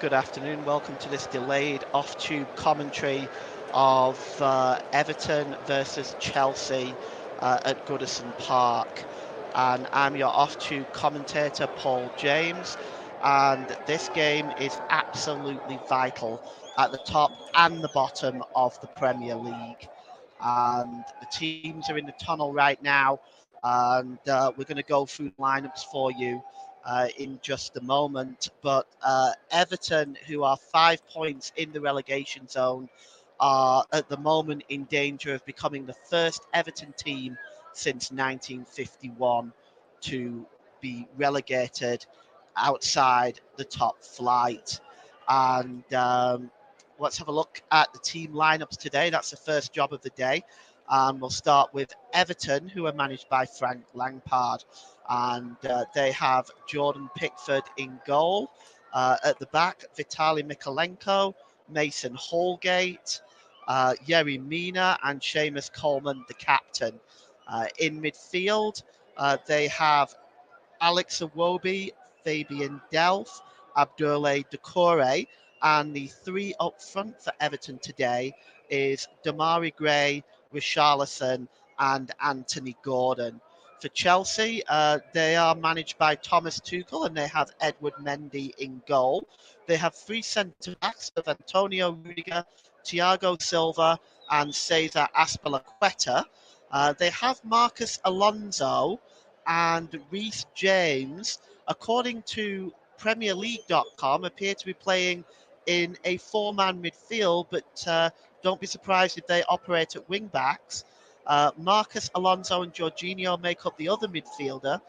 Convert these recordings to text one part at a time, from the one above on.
Good afternoon. Welcome to this delayed off-tube commentary of Everton versus Chelsea at Goodison Park. And I'm your off-tube commentator, Paul James. And this game is absolutely vital at the top and the bottom of the Premier League. And the teams are in the tunnel right now. And we're going to go through the lineups for you in just a moment. But Everton, who are 5 points in the relegation zone, are at the moment in danger of becoming the first Everton team since 1951 to be relegated outside the top flight. And let's have a look at the team lineups today. That's the first job of the day. And we'll start with Everton, who are managed by Frank Lampard. And they have Jordan Pickford in goal. At the back, Vitaly Mykolenko, Mason Holgate, Yerry Mina, and Seamus Coleman, the captain. In midfield, they have Alex Iwobi, Fabian Delph, Abdoulaye Doucouré, and the three up front for Everton today is Damari Gray, Richarlison, and Anthony Gordon. For Chelsea, they are managed by Thomas Tuchel and they have Edward Mendy in goal. They have three centre backs of Antonio Rudiger, Thiago Silva, and Cesar Azpilicueta. They have Marcus Alonso and Reece James, according to PremierLeague.com, appear to be playing in a four-man midfield, but don't be surprised if they operate at wing-backs. Marcus Alonso and Jorginho make up the other midfielders,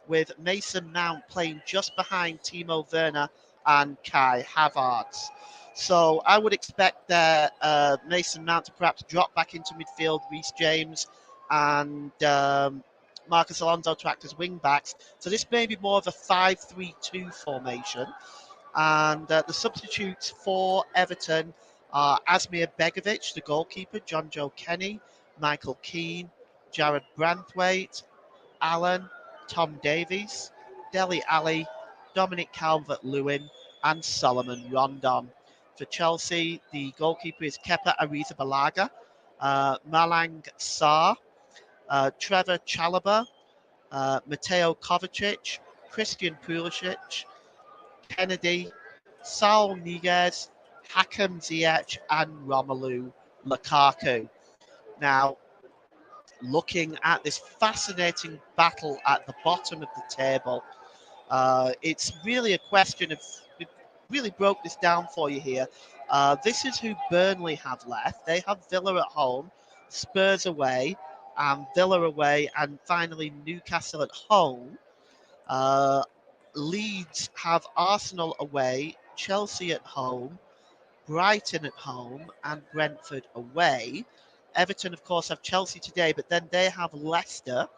with Mason Mount playing just behind Timo Werner and Kai Havertz. So I would expect Mason Mount to perhaps drop back into midfield, Reece James and Marcus Alonso to act as wing backs. So this may be more of a 5-3-2 formation. And the substitutes for Everton are Asmir Begovic, the goalkeeper, John Joe Kenny, Michael Keane, Jared Branthwaite, Allen, Tom Davies, Dele Alli, Dominic Calvert-Lewin, and Solomon Rondon. For Chelsea, the goalkeeper is Kepa Arrizabalaga, Malang Sarr, Trevor Chalobah, Mateo Kovacic, Christian Pulisic, Kennedy, Saul Niguez, Hakim Ziyech, and Romelu Lukaku. Now, looking at this fascinating battle at the bottom of the table, it's really a question of, we really broke this down for you here. This is who Burnley have left. They have Villa at home, Spurs away, Villa away, and finally Newcastle at home. Uh, Leeds have Arsenal away, Chelsea at home, Brighton at home, and Brentford away. Everton, of course, have Chelsea today, but then they have Leicester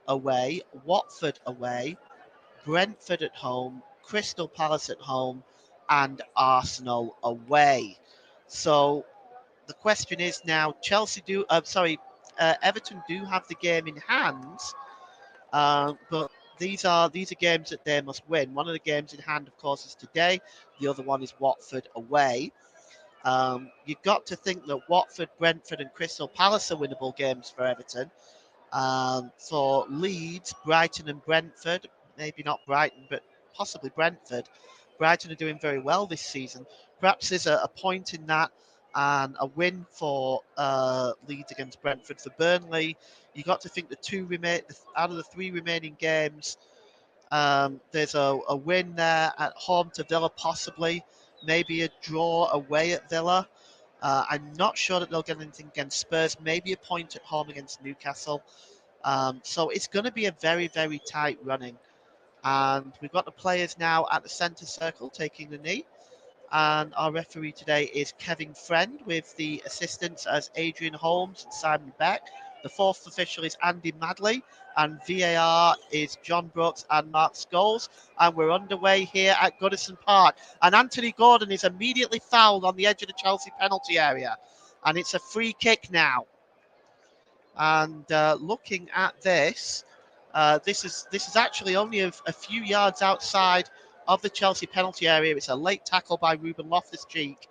away, Watford away, Brentford at home, Crystal Palace at home, and Arsenal away. So the question is now, Everton do have the game in hand, but these are games that they must win. One of the games in hand, of course, is today. The other one is Watford away. You've got to think that Watford, Brentford, and Crystal Palace are winnable games for Everton. For Leeds, Brighton, and Brentford, maybe not Brighton, but possibly Brentford. Brighton are doing very well this season. Perhaps there's a point in that, and a win for Leeds against Brentford. For Burnley, you got to think out of the three remaining games. There's a win there at home to Villa, possibly, maybe a draw away at Villa. I'm not sure that they'll get anything against Spurs. Maybe a point at home against Newcastle. So it's going to be a very, very tight running. And we've got the players now at the centre circle taking the knee. And our referee today is Kevin Friend, with the assistants as Adrian Holmes and Simon Beck. The fourth official is Andy Madley, and VAR is John Brooks and Mark Scholes. And we're underway here at Goodison Park. And Anthony Gordon is immediately fouled on the edge of the Chelsea penalty area. And it's a free kick now. And looking at this, this is actually only a few yards outside of the Chelsea penalty area. It's a late tackle by Ruben Loftus-Cheek.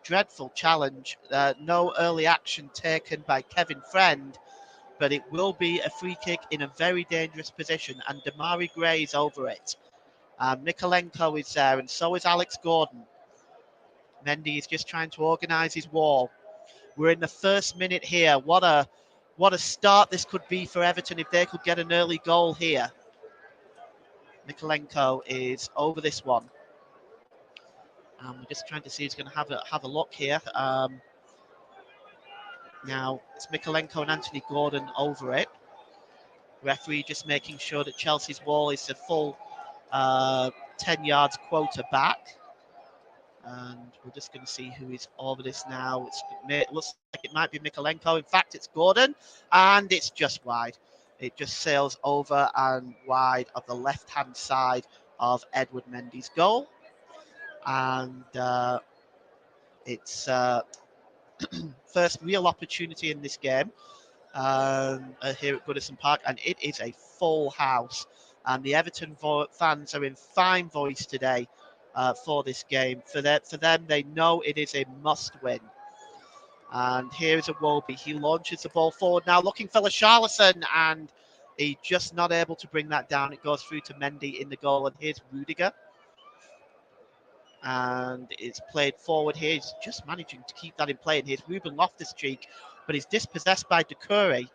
Dreadful challenge. No early action taken by Kevin Friend, but it will be a free kick in a very dangerous position, and Damari Gray is over it. Mikolenko is there, and so is Alex Gordon. Mendy is just trying to organise his wall. We're in the first minute here. What a start this could be for Everton if they could get an early goal here. Mikolenko is over this one. We're just trying to see who's going to have a look here. Now it's Mikolenko and Anthony Gordon over it. Referee just making sure that Chelsea's wall is a full 10 yards quota back. And we're just going to see who is over this now. It looks like it might be Mikolenko. In fact, it's Gordon, and it's just wide. It just sails over and wide of the left-hand side of Edward Mendy's goal. And it's first real opportunity in this game here at Goodison Park, and it is a full house. And the Everton fans are in fine voice today for this game. For them, they know it is a must-win. And here is Iwobi. He launches the ball forward now, looking for Richarlison, and he's just not able to bring that down. It goes through to Mendy in the goal, and here's Rudiger. And it's played forward here. He's just managing to keep that in play. And here's Ruben Loftus-Cheek, but he's dispossessed by Doucouré.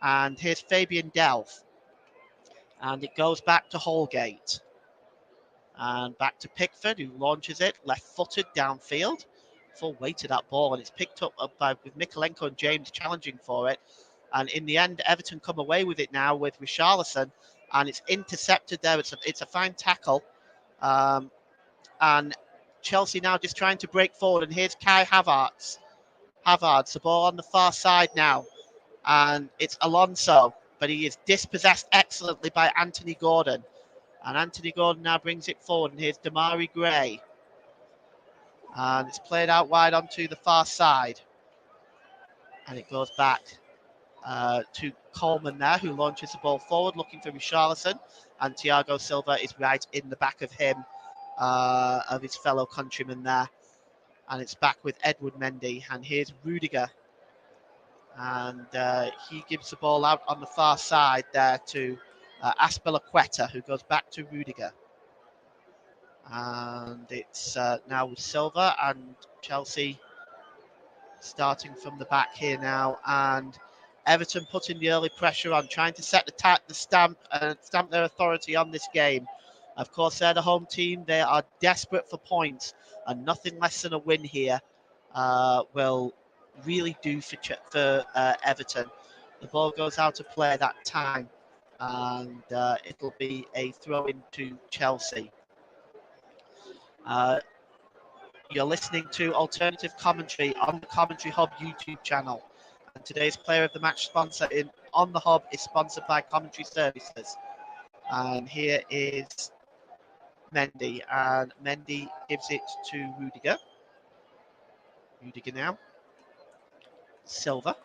And here's Fabian Delph. And it goes back to Holgate. And back to Pickford, who launches it, left-footed downfield. Full weight of that ball, and it's picked up with Mikolenko and James challenging for it. And in the end, Everton come away with it now with Richarlison, and it's intercepted there. It's a fine tackle. And Chelsea now just trying to break forward. And here's Kai Havertz. The ball on the far side now. And it's Alonso, but he is dispossessed excellently by Anthony Gordon. And Anthony Gordon now brings it forward. And here's Damari Gray. And it's played out wide onto the far side. And it goes back to Coleman there, who launches the ball forward, looking for Richarlison. And Thiago Silva is right in the back of him, of his fellow countryman there. And it's back with Edward Mendy. And here's Rudiger. And he gives the ball out on the far side there to Azpilicueta, who goes back to Rudiger. And it's now with Silva, and Chelsea starting from the back here now. And Everton putting the early pressure on, trying to set the stamp their authority on this game. Of course, they're the home team. They are desperate for points, and nothing less than a win here will really do for Everton. The ball goes out of play that time, and it'll be a throw into Chelsea. You're listening to alternative commentary on the Commentary Hub YouTube channel. And today's player of the match sponsor on the Hub is sponsored by Commentary Services. And here is Mendy. And Mendy gives it to Rudiger. Rudiger now. Silva.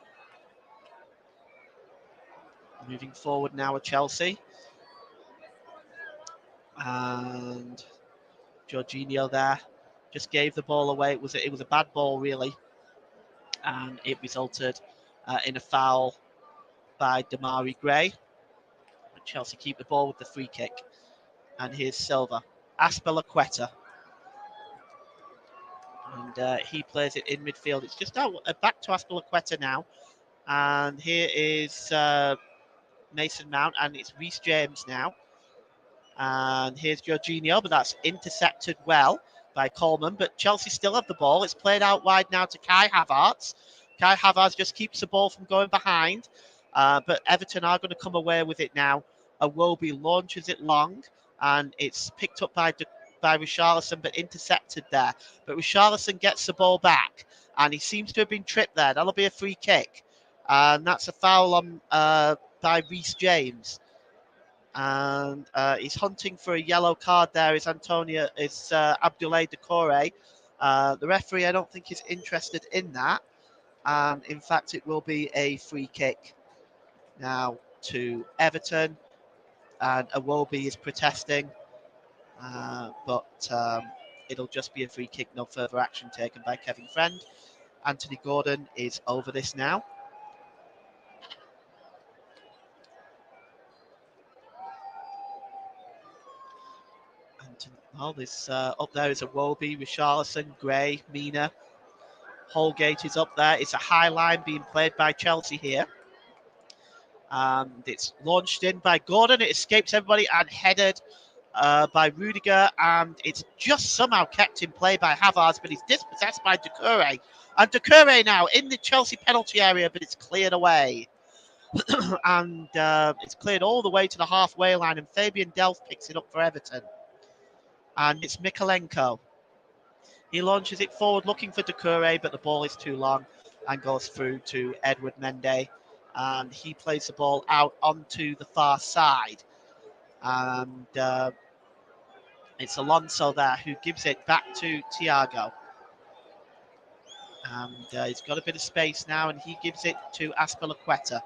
Moving forward now with Chelsea. And Jorginho there just gave the ball away. It was a bad ball, really. And it resulted in a foul by Damari Gray. Chelsea keep the ball with the free kick. And here's Silva. Azpilicueta. And he plays it in midfield. It's just out back to Azpilicueta now. And here is Mason Mount, and it's Reece James now. And here's Jorginho, but that's intercepted well by Coleman. But Chelsea still have the ball. It's played out wide now to Kai Havertz. Kai Havertz just keeps the ball from going behind. But Everton are going to come away with it now. Iwobi launches it long, and it's picked up by Richarlison, but intercepted there. But Richarlison gets the ball back, and he seems to have been tripped there. That'll be a free kick. And that's a foul on by Reece James. And he's hunting for a yellow card there. Is Abdoulaye Doucouré. The referee, I don't think, is interested in that. And in fact, it will be a free kick now to Everton. And Iwobi is protesting. but it'll just be a free kick, no further action taken by Kevin Friend. Anthony Gordon is over this now. This up there is a Wobie, Richarlison, Gray, Mina. Holgate is up there. It's a high line being played by Chelsea here. And it's launched in by Gordon. It escapes everybody and headed by Rudiger. And it's just somehow kept in play by Havertz, but he's dispossessed by Doucouré. And Doucouré now in the Chelsea penalty area, but it's cleared away. And it's cleared all the way to the halfway line. And Fabian Delph picks it up for Everton. And it's Mikalenko. He launches it forward looking for Doucouré, but the ball is too long and goes through to Edward Mendy. And he plays the ball out onto the far side. And it's Alonso there who gives it back to Thiago. And he's got a bit of space now, and he gives it to Azpilicueta.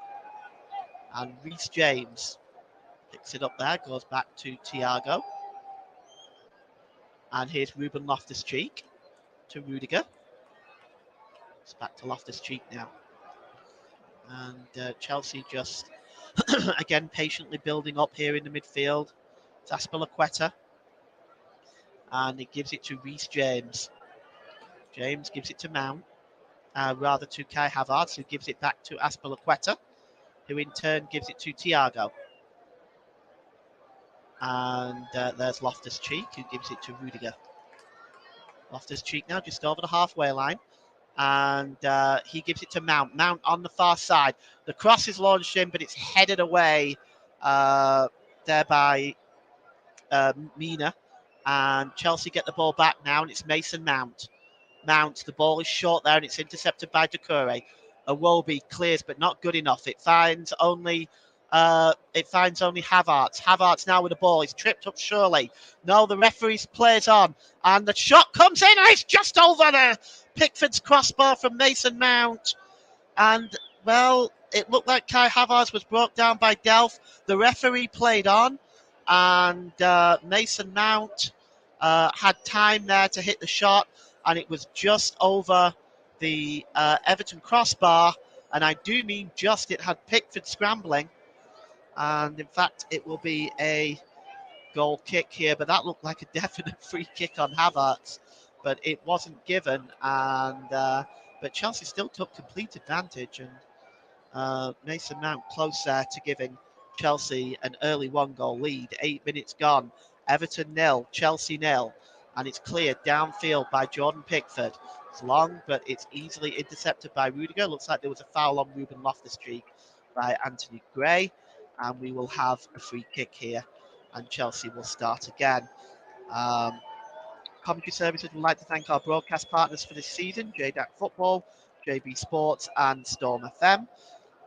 And Reece James picks it up there, goes back to Thiago. And here's Ruben Loftus-Cheek to Rudiger. It's back to Loftus-Cheek now. And Chelsea just, again, patiently building up here in the midfield. It's Azpilicueta. And it gives it to Reece James. James gives it to Mount. Rather to Kai Havertz, who gives it back to Azpilicueta, who in turn gives it to Thiago. And there's Loftus-Cheek, who gives it to Rudiger. Loftus-Cheek now just over the halfway line. And he gives it to Mount. Mount on the far side. The cross is launched in, but it's headed away there by Mina. And Chelsea get the ball back now, and it's Mason Mount. Mount, the ball is short there, and it's intercepted by Doucouré. Iwobi clears, but not good enough. It finds only Havertz. Havertz now with the ball. He's tripped up surely. No, the referee plays on, and the shot comes in, and it's just over the Pickford's crossbar from Mason Mount. And, well, it looked like Kai Havertz was brought down by Delph. The referee played on, and Mason Mount had time there to hit the shot, and it was just over the Everton crossbar. And I do mean just, it had Pickford scrambling. And in fact, it will be a goal kick here, but that looked like a definite free kick on Havertz, but it wasn't given. And but Chelsea still took complete advantage, and Mason Mount close there to giving Chelsea an early 1-goal lead. 8 minutes gone. Everton 0, Chelsea 0, and it's cleared downfield by Jordan Pickford. It's long, but it's easily intercepted by Rudiger. Looks like there was a foul on Ruben Loftus-Cheek by Anthony Gray, and we will have a free kick here, and Chelsea will start again. Commentary Services would like to thank our broadcast partners for this season, JDAC Football, JB Sports, and Storm FM.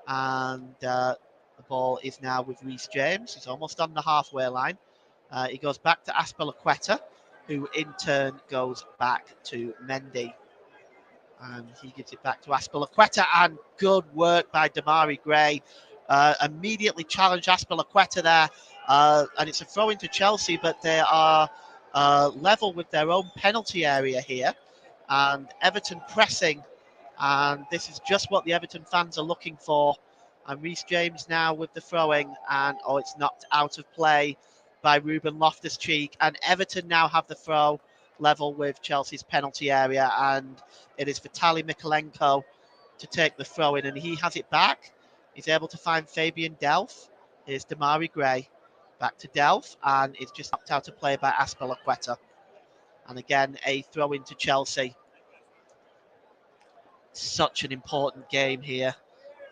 And the ball is now with Reece James. He's almost on the halfway line. He goes back to Azpilicueta, who in turn goes back to Mendy. And he gives it back to Azpilicueta, and good work by Damari Gray. Immediately challenged Azpilicueta there. And it's a throw into Chelsea, but they are level with their own penalty area here. And Everton pressing. And this is just what the Everton fans are looking for. And Reece James now with the throwing. And, it's knocked out of play by Ruben Loftus-Cheek. And Everton now have the throw level with Chelsea's penalty area. And it is Vitaly Mikalenko to take the throw in. And he has it back. He's able to find Fabian Delph. Here's Damari Gray. Back to Delph. And it's just knocked out of play by Azpilicueta. And again, a throw into Chelsea. Such an important game here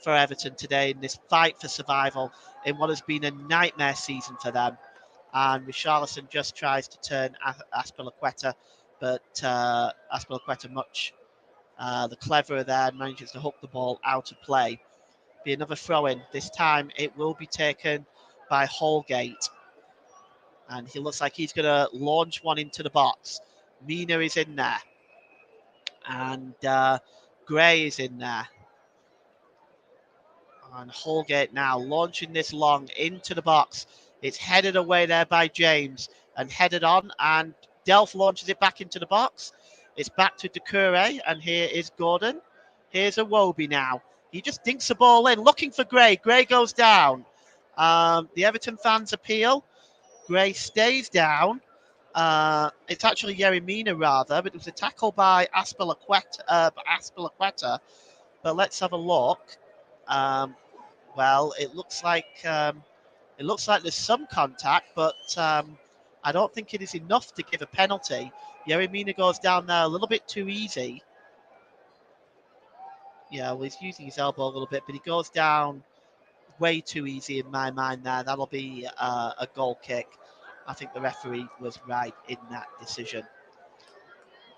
for Everton today in this fight for survival in what has been a nightmare season for them. And Richarlison just tries to turn Azpilicueta, but Azpilicueta much the cleverer there, manages to hook the ball out of play. Be another throw-in. This time it will be taken by Holgate. And he looks like he's going to launch one into the box. Mina is in there. And Gray is in there. And Holgate now launching this long into the box. It's headed away there by James. and headed on, and Delph launches it back into the box. It's back to Doucouré, and here is Gordon. Here's Iwobi now. He just dinks the ball in, looking for Gray. Gray goes down. The Everton fans appeal. Gray stays down. It's actually Yeremina rather, but it was a tackle by Aspilaqueta. But let's have a look. Well, it looks like there's some contact, but I don't think it is enough to give a penalty. Yeremina goes down there a little bit too easy. Yeah, well, he's using his elbow a little bit, but he goes down way too easy in my mind there. That'll be a goal kick. I think the referee was right in that decision.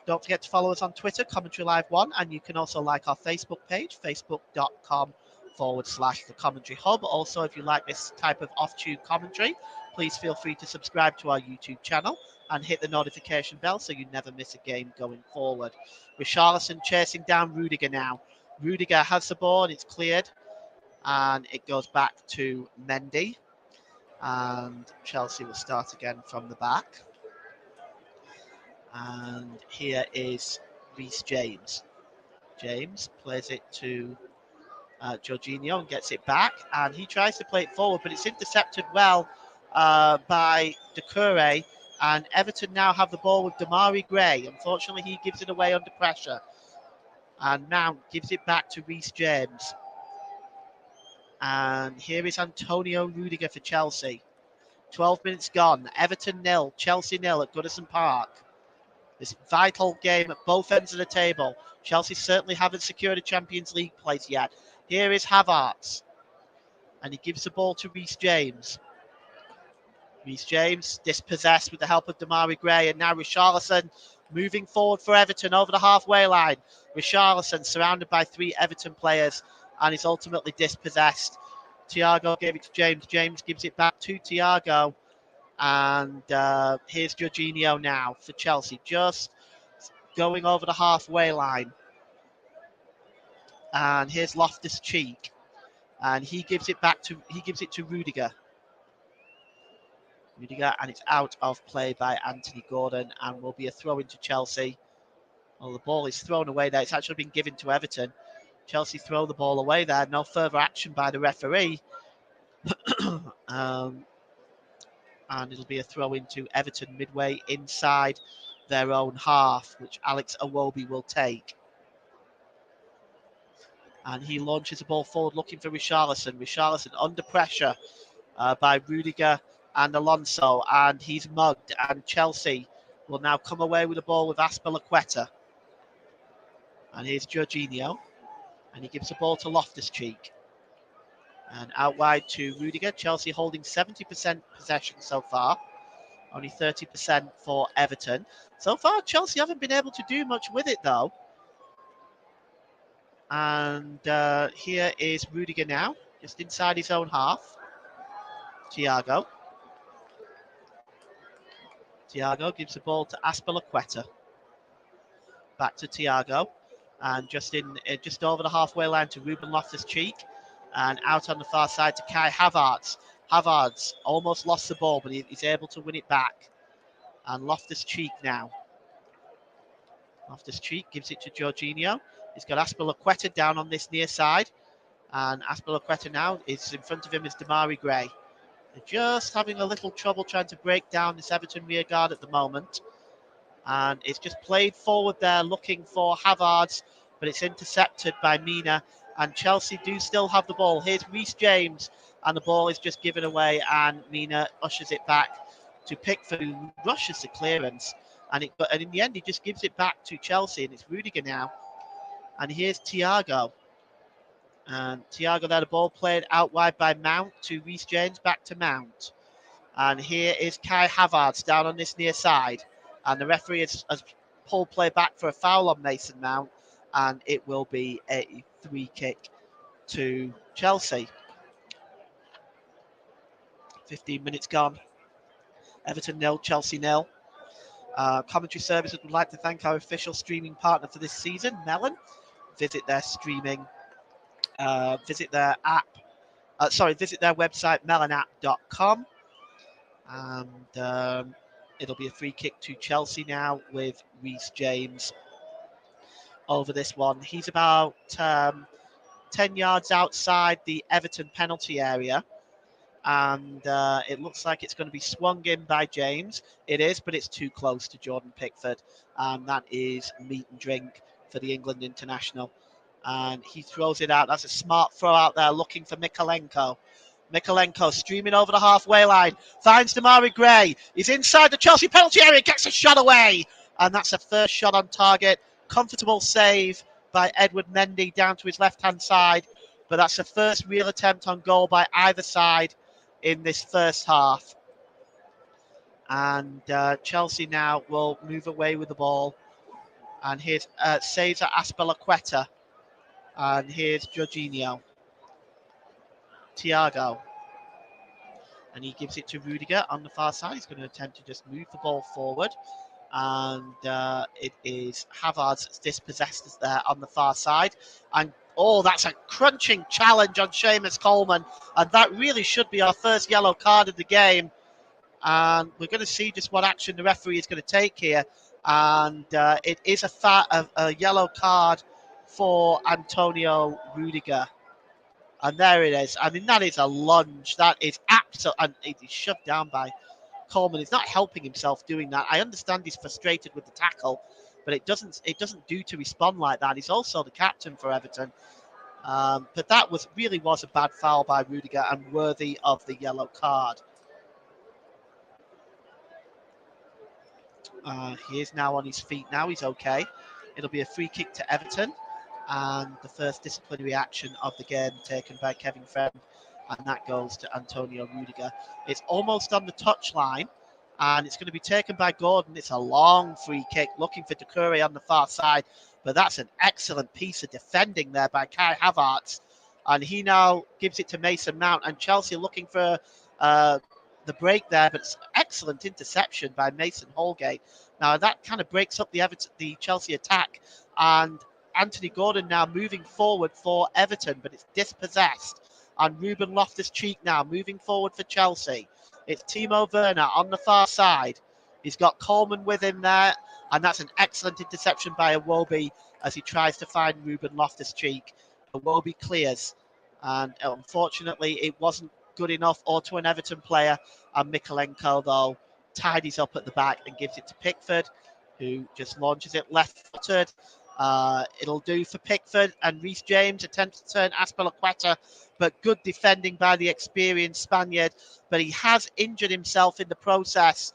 Don't forget to follow us on Twitter, Commentary Live 1, and you can also like our Facebook page, facebook.com/The Commentary Hub. Also, if you like this type of off-tube commentary, please feel free to subscribe to our YouTube channel and hit the notification bell so you never miss a game going forward. Richarlison chasing down Rudiger now. Rudiger has the ball and it's cleared, and it goes back to Mendy. And Chelsea will start again from the back. And here is Reece James. James plays it to Jorginho and gets it back. And he tries to play it forward, but it's intercepted well by Doucouré. And Everton now have the ball with Damari Gray. Unfortunately, he gives it away under pressure. And Mount gives it back to Reece James. And here is Antonio Rudiger for Chelsea. 12 minutes gone. Everton 0, Chelsea 0 at Goodison Park. This vital game at both ends of the table. Chelsea certainly haven't secured a Champions League place yet. Here is Havertz. And he gives the ball to Reece James. Reece James dispossessed with the help of Damari Gray. And now Richarlison moving forward for Everton over the halfway line. Richarlison surrounded by 3 Everton players and is ultimately dispossessed. Thiago gave it to James. James gives it back to Thiago. And here's Jorginho now for Chelsea, just going over the halfway line. And here's Loftus-Cheek, and he gives it to Rudiger. And it's out of play by Anthony Gordon, and will be a throw into Chelsea. Well, the ball is thrown away there. It's actually been given to Everton. Chelsea throw the ball away there. No further action by the referee. And it'll be a throw into Everton midway inside their own half, which Alex Iwobi will take. And he launches the ball forward looking for Richarlison. Richarlison under pressure by Rudiger and Alonso, and he's mugged. And Chelsea will now come away with the ball with Aspilaqueta. And here's Jorginho, and he gives the ball to Loftus-Cheek. And out wide to Rudiger. Chelsea holding 70% possession so far. Only 30% for Everton. So far, Chelsea haven't been able to do much with it, though. And here is Rudiger now, just inside his own half. Thiago gives the ball to Aspilaqueta. Back to Thiago. And just over the halfway line to Ruben Loftus-Cheek. And out on the far side to Kai Havertz. Havertz almost lost the ball, but he's able to win it back. And Loftus-Cheek now. Loftus-Cheek gives it to Jorginho. He's got Aspilaqueta down on this near side. And Aspilaqueta now is in front of him is Damari Gray. They're just having a little trouble trying to break down this Everton rear guard at the moment. And it's just played forward there looking for Havertz, but it's intercepted by Mina. And Chelsea do still have the ball. Here's Reece James, and the ball is just given away, and Mina ushers it back to Pickford, who rushes the clearance. And in the end, he just gives it back to Chelsea, and it's Rudiger now. And here's Thiago. And Thiago there, the ball played out wide by Mount to Reece James, back to Mount. And here is Kai Havertz down on this near side. And the referee has pulled play back for a foul on Mason Mount. And it will be a free kick to Chelsea. 15 minutes gone. Everton 0, Chelsea 0. Commentary Services would like to thank our official streaming partner for this season, Melon. Visit their streaming, visit their website, melonapp.com. And It'll be a free kick to Chelsea now with Reece James over this one. He's about 10 yards outside the Everton penalty area. And it looks like it's going to be swung in by James. It is, but it's too close to Jordan Pickford. And that is meat and drink for the England international. And he throws it out. That's a smart throw out there, looking for Mikalenko. Mikalenko streaming over the halfway line, finds Damari Gray. He's inside the Chelsea penalty area, gets a shot away. And that's a first shot on target. Comfortable save by Edward Mendy down to his left-hand side. But that's the first real attempt on goal by either side in this first half. And Chelsea now will move away with the ball. And here's Cesar Azpilicueta. And here's Jorginho. Thiago. And he gives it to Rudiger on the far side. He's going to attempt to just move the ball forward. And it is Havertz that's dispossessed us there on the far side. And that's a crunching challenge on Seamus Coleman. And that really should be our first yellow card of the game. And we're going to see just what action the referee is going to take here. And it is a yellow card for Antonio Rudiger. And there it is. I mean, that is a lunge. That is absolute. And it is shoved down by Coleman. He's not helping himself doing that. I understand he's frustrated with the tackle, but it doesn't do to respond like that. He's also the captain for Everton. But that really was a bad foul by Rudiger and worthy of the yellow card. He is now on his feet now. He's okay. It'll be a free kick to Everton. And the first disciplinary action of the game taken by Kevin Friend. And that goes to Antonio Rudiger. It's almost on the touchline. And it's going to be taken by Gordon. It's a long free kick, looking for Doucouré on the far side. But that's an excellent piece of defending there by Kai Havertz. And he now gives it to Mason Mount. And Chelsea looking for the break there, but it's excellent interception by Mason Holgate. Now that kind of breaks up the Chelsea attack. And Anthony Gordon now moving forward for Everton, but it's dispossessed. And Ruben Loftus-Cheek now moving forward for Chelsea. It's Timo Werner on the far side. He's got Coleman with him there, and that's an excellent interception by Iwobi as he tries to find Ruben Loftus-Cheek. Iwobi clears, and unfortunately it wasn't good enough or to an Everton player, and Mikalenko, though, tidies up at the back and gives it to Pickford, who just launches it left-footed. It'll do for Pickford, and Reece James attempts to turn Azpilicueta, but good defending by the experienced Spaniard. But he has injured himself in the process,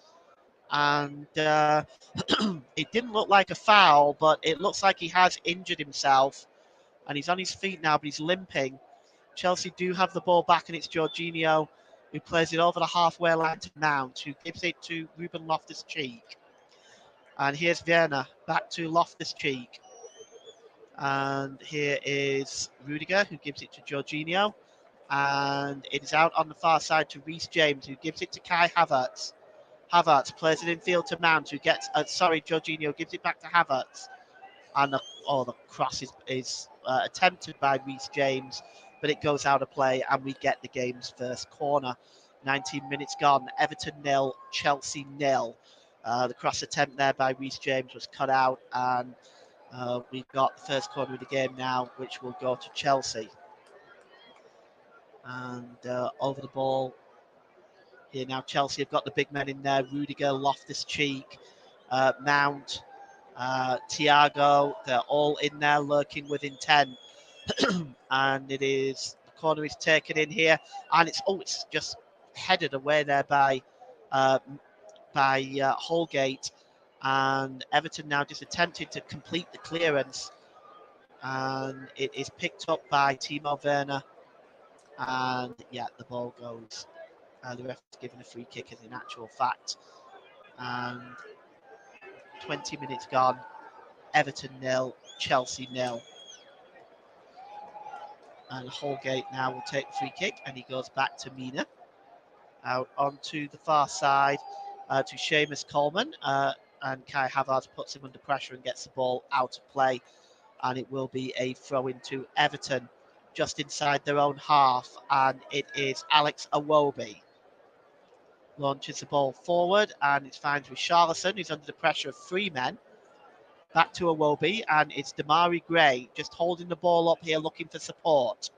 and it didn't look like a foul, but it looks like he has injured himself, and he's on his feet now, but he's limping. Chelsea do have the ball back, and it's Jorginho who plays it over the halfway line to Mount, who gives it to Ruben Loftus-Cheek. And here's Werner back to Loftus-Cheek. And here is Rudiger, who gives it to Jorginho. And it is out on the far side to Reece James, who gives it to Kai Havertz. Havertz plays it in field to Mount, who gets... Jorginho gives it back to Havertz. And the cross is attempted by Reece James, but it goes out of play, and we get the game's first corner. 19 minutes gone. Everton 0, Chelsea 0. The cross attempt there by Reece James was cut out, and we've got the first corner of the game now, which will go to Chelsea. And over the ball here now, Chelsea have got the big men in there. Rudiger, Loftus-Cheek, Mount, Thiago. They're all in there lurking with intent. And it is, the corner is taken in here, and it's just headed away there by Holgate. And Everton now just attempted to complete the clearance, and it is picked up by Timo Werner. And the ball goes. The ref is given a free kick as in actual fact. And 20 minutes gone. Everton 0, Chelsea 0. And Holgate now will take the free kick, and he goes back to Mina. Out onto the far side to Seamus Coleman. And Kai Havertz puts him under pressure and gets the ball out of play. And it will be a throw into Everton just inside their own half. And it is Alex Iwobi. launches the ball forward, and it's finds Richarlison, who's under the pressure of 3 men. Back to Iwobi, and it's Damari Gray just holding the ball up here, looking for support.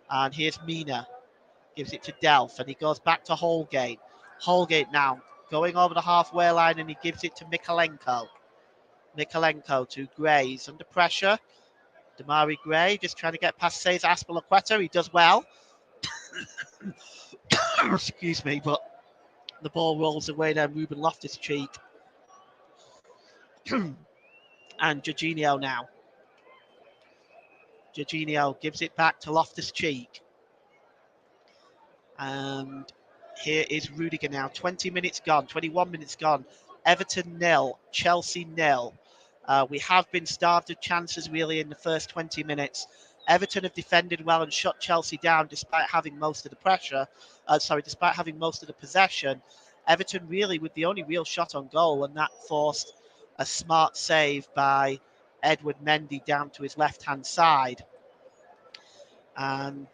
And here's Mina, gives it to Delph, and he goes back to Holgate. Holgate now going over the halfway line, and he gives it to Mikolenko. Mikolenko to Gray. He's under pressure. Damari Gray just trying to get past Cesar Azpilicueta. He does well. Excuse me, but the ball rolls away there. Ruben Loftus-Cheek. And Jorginho now. Jorginho gives it back to Loftus-Cheek. And here is Rudiger now. 20 minutes gone, 21 minutes gone. Everton 0, Chelsea 0. We have been starved of chances really in the first 20 minutes. Everton have defended well and shut Chelsea down despite having most of the pressure. Despite having most of the possession. Everton really with the only real shot on goal, and that forced a smart save by Edward Mendy down to his left-hand side. And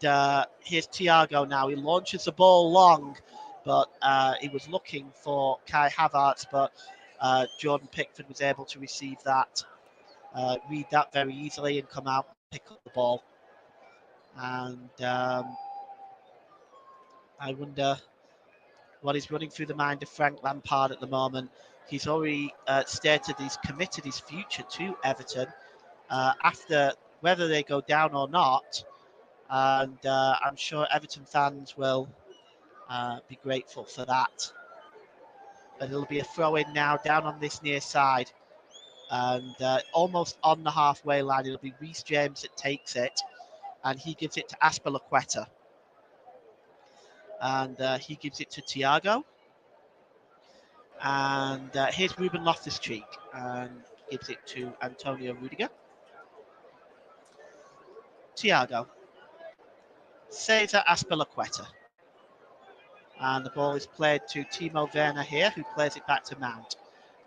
here's Thiago now. He launches the ball long, but he was looking for Kai Havertz, but Jordan Pickford was able to receive that, read that very easily and come out and pick up the ball. And I wonder what is running through the mind of Frank Lampard at the moment. He's already stated he's committed his future to Everton after whether they go down or not. And I'm sure Everton fans will be grateful for that. And it'll be a throw-in now down on this near side. And almost on the halfway line, it'll be Reece James that takes it. And he gives it to Azpilicueta. And he gives it to Thiago. And here's Ruben Loftus-Cheek. And gives it to Antonio Rudiger. Thiago. Cesar Azpilicueta. And the ball is played to Timo Werner here, who plays it back to Mount.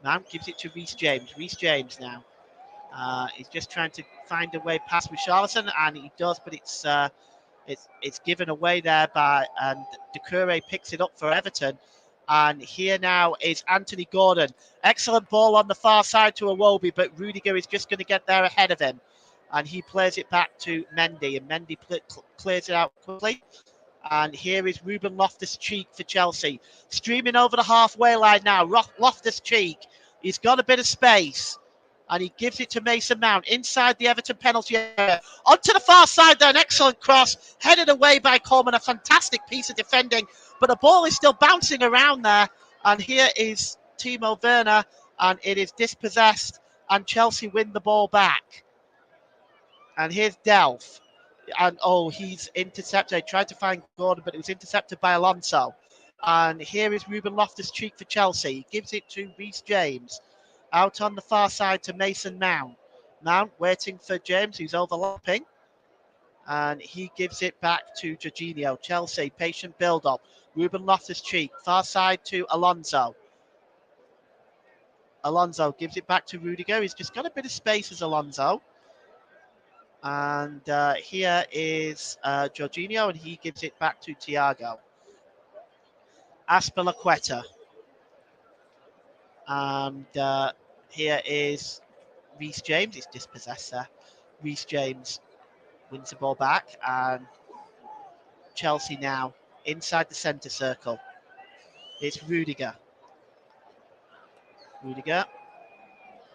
Mount gives it to Reece James. Reece James now. He's just trying to find a way past Richarlison, and he does, but it's given away there by, and Doucouré picks it up for Everton. And here now is Anthony Gordon. Excellent ball on the far side to Iwobi, but Rudiger is just going to get there ahead of him. And he plays it back to Mendy, and Mendy clears it out quickly. And here is Ruben Loftus-Cheek for Chelsea. Streaming over the halfway line now. Loftus-Cheek. He's got a bit of space. And he gives it to Mason Mount inside the Everton penalty area. Onto the far side there. An excellent cross. Headed away by Coleman. A fantastic piece of defending. But the ball is still bouncing around there. And here is Timo Werner. And it is dispossessed. And Chelsea win the ball back. And here's Delph. And he's intercepted. Tried to find Gordon, but it was intercepted by Alonso. And here is Ruben Loftus-Cheek for Chelsea. He gives it to Reece James. Out on the far side to Mason Mount. Mount waiting for James, who's overlapping. And he gives it back to Jorginho. Chelsea, patient build-up. Ruben Loftus-Cheek, far side to Alonso. Alonso gives it back to Rudiger. He's just got a bit of space as Alonso. And here is Jorginho, and he gives it back to Thiago. Azpilicueta. And here is Reece James. He's dispossessed there. Reece James wins the ball back. And Chelsea now inside the centre circle. It's Rudiger. Rudiger.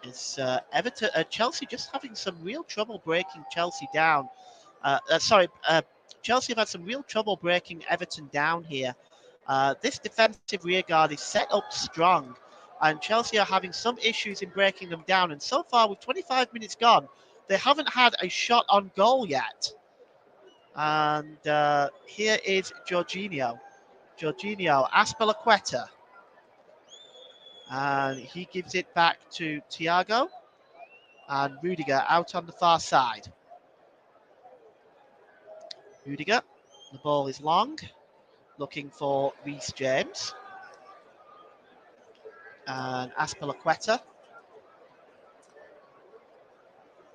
It's Everton, Chelsea just having some real trouble breaking Chelsea down. Chelsea have had some real trouble breaking Everton down here. This defensive rearguard is set up strong, and Chelsea are having some issues in breaking them down. And so far, with 25 minutes gone, they haven't had a shot on goal yet. And here is Jorginho. Jorginho, Azpilicueta. And he gives it back to Thiago. And Rudiger out on the far side. Rudiger, the ball is long, looking for Reece James. And Azpilicueta.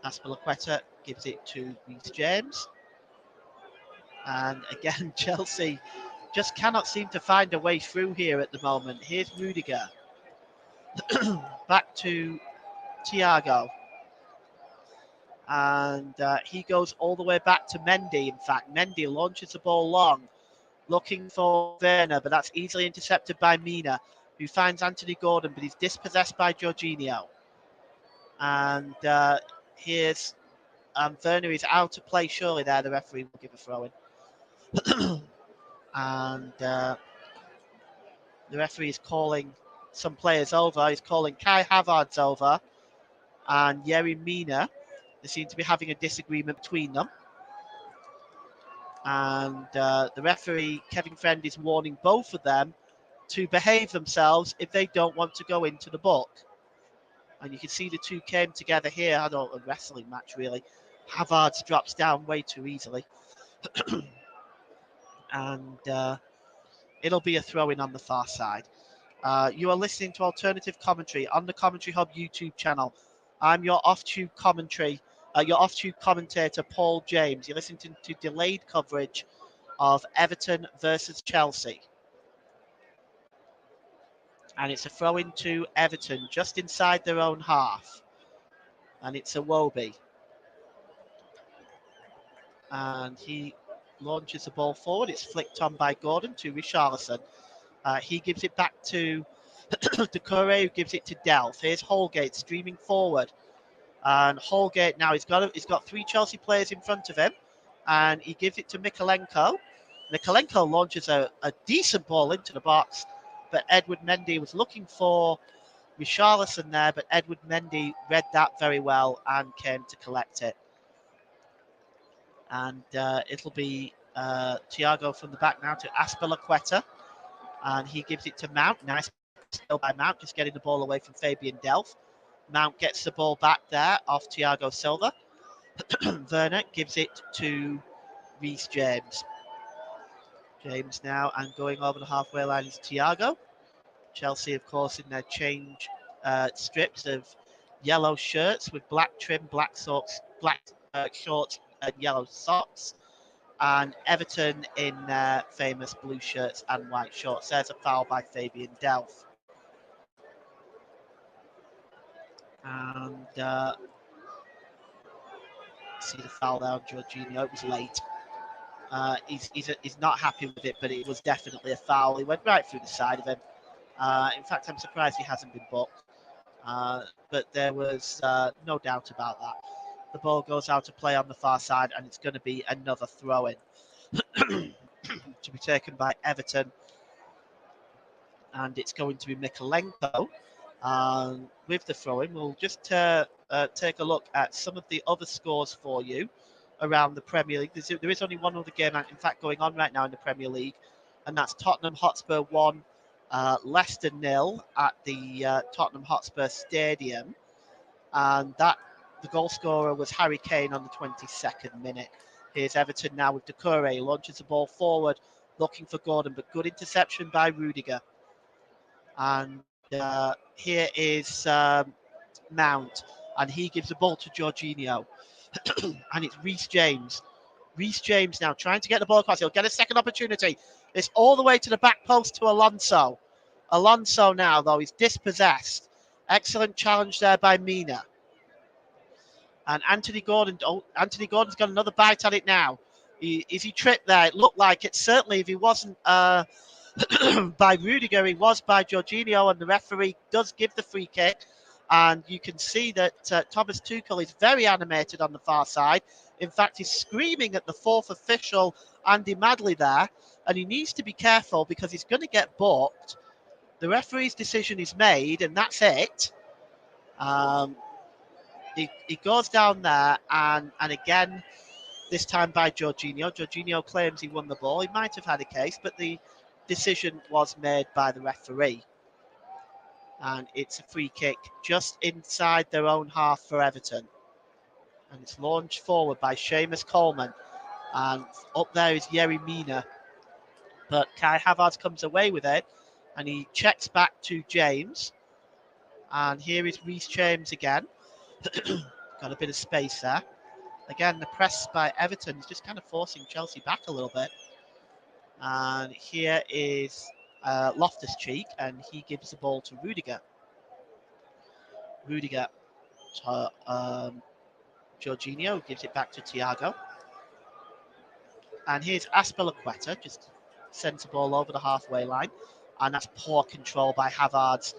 Azpilicueta gives it to Reece James. And again, Chelsea just cannot seem to find a way through here at the moment. Here's Rudiger. Back to Thiago. And he goes all the way back to Mendy. In fact, Mendy launches the ball long, looking for Werner, but that's easily intercepted by Mina, who finds Anthony Gordon, but he's dispossessed by Jorginho. And here's Werner is out of play, surely there. The referee will give a throw in. And the referee is calling some players over. He's calling Kai Havertz over and Yerry Mina. They seem to be having a disagreement between them. And the referee, Kevin Friend, is warning both of them to behave themselves if they don't want to go into the book. And you can see the two came together here. I don't a wrestling match, really. Havertz drops down way too easily. And it'll be a throw-in on the far side. You are listening to alternative commentary on the Commentary Hub YouTube channel. I'm your off-tube commentator, Paul James. You're listening to delayed coverage of Everton versus Chelsea. And it's a throw-in to Everton just inside their own half. And it's Iwobi. And he launches the ball forward. It's flicked on by Gordon to Richarlison. He gives it back to Doucouré, who gives it to Delph. Here's Holgate streaming forward. And Holgate now, he's got three Chelsea players in front of him. And he gives it to Mikalenko. Mikalenko launches a decent ball into the box. But Edward Mendy was looking for Richarlison there. But Edward Mendy read that very well and came to collect it. And it'll be Thiago from the back now to Azpilicueta. And he gives it to Mount. Nice steal by Mount, just getting the ball away from Fabian Delph. Mount gets the ball back there off Thiago Silva. Werner gives it to Reece James. James now, and going over the halfway line is Thiago. Chelsea, of course, in their change strips of yellow shirts with black trim, black socks, black shorts, and yellow socks. And Everton in their famous blue shirts and white shorts. There's a foul by Fabian Delph. And see the foul there on Jorginho. It was late. He's not happy with it, but it was definitely a foul. He went right through the side of him. In fact, I'm surprised he hasn't been booked. But there was no doubt about that. The ball goes out to play on the far side, and it's going to be another throw-in to be taken by Everton. And it's going to be Mikalenko. With the throw-in, we'll just take a look at some of the other scores for you around the Premier League. There is only one other game, in fact, going on right now in the Premier League, and that's Tottenham Hotspur 1, Leicester 0 at the Tottenham Hotspur Stadium. And the goal scorer was Harry Kane on the 22nd minute. Here's Everton now with Doucouré. Launches the ball forward, looking for Gordon, but good interception by Rudiger. And here is Mount, and he gives the ball to Jorginho. And it's Reece James. Reece James now trying to get the ball across. He'll get a second opportunity. It's all the way to the back post to Alonso. Alonso now, though, he's dispossessed. Excellent challenge there by Mina. And Anthony Gordon's got another bite at it now. Is he tripped there? It looked like it. Certainly, if he wasn't by Rudiger, he was by Jorginho, and the referee does give the free kick. And you can see that Thomas Tuchel is very animated on the far side. In fact, he's screaming at the fourth official, Andy Madley, there. And he needs to be careful because he's going to get booked. The referee's decision is made, and that's it. He goes down there, and again, this time by Jorginho. Jorginho claims he won the ball. He might have had a case, but the decision was made by the referee. And it's a free kick just inside their own half for Everton. And it's launched forward by Seamus Coleman. And up there is Yerry Mina. But Kai Havertz comes away with it. And he checks back to James. And here is Reece James again. Got a bit of space there. Again, the press by Everton is just kind of forcing Chelsea back a little bit. And here is Loftus-Cheek, and he gives the ball to Rudiger. Rudiger to Jorginho, gives it back to Thiago. And here's Azpilicueta, just sends the ball over the halfway line. And that's poor control by Havertz.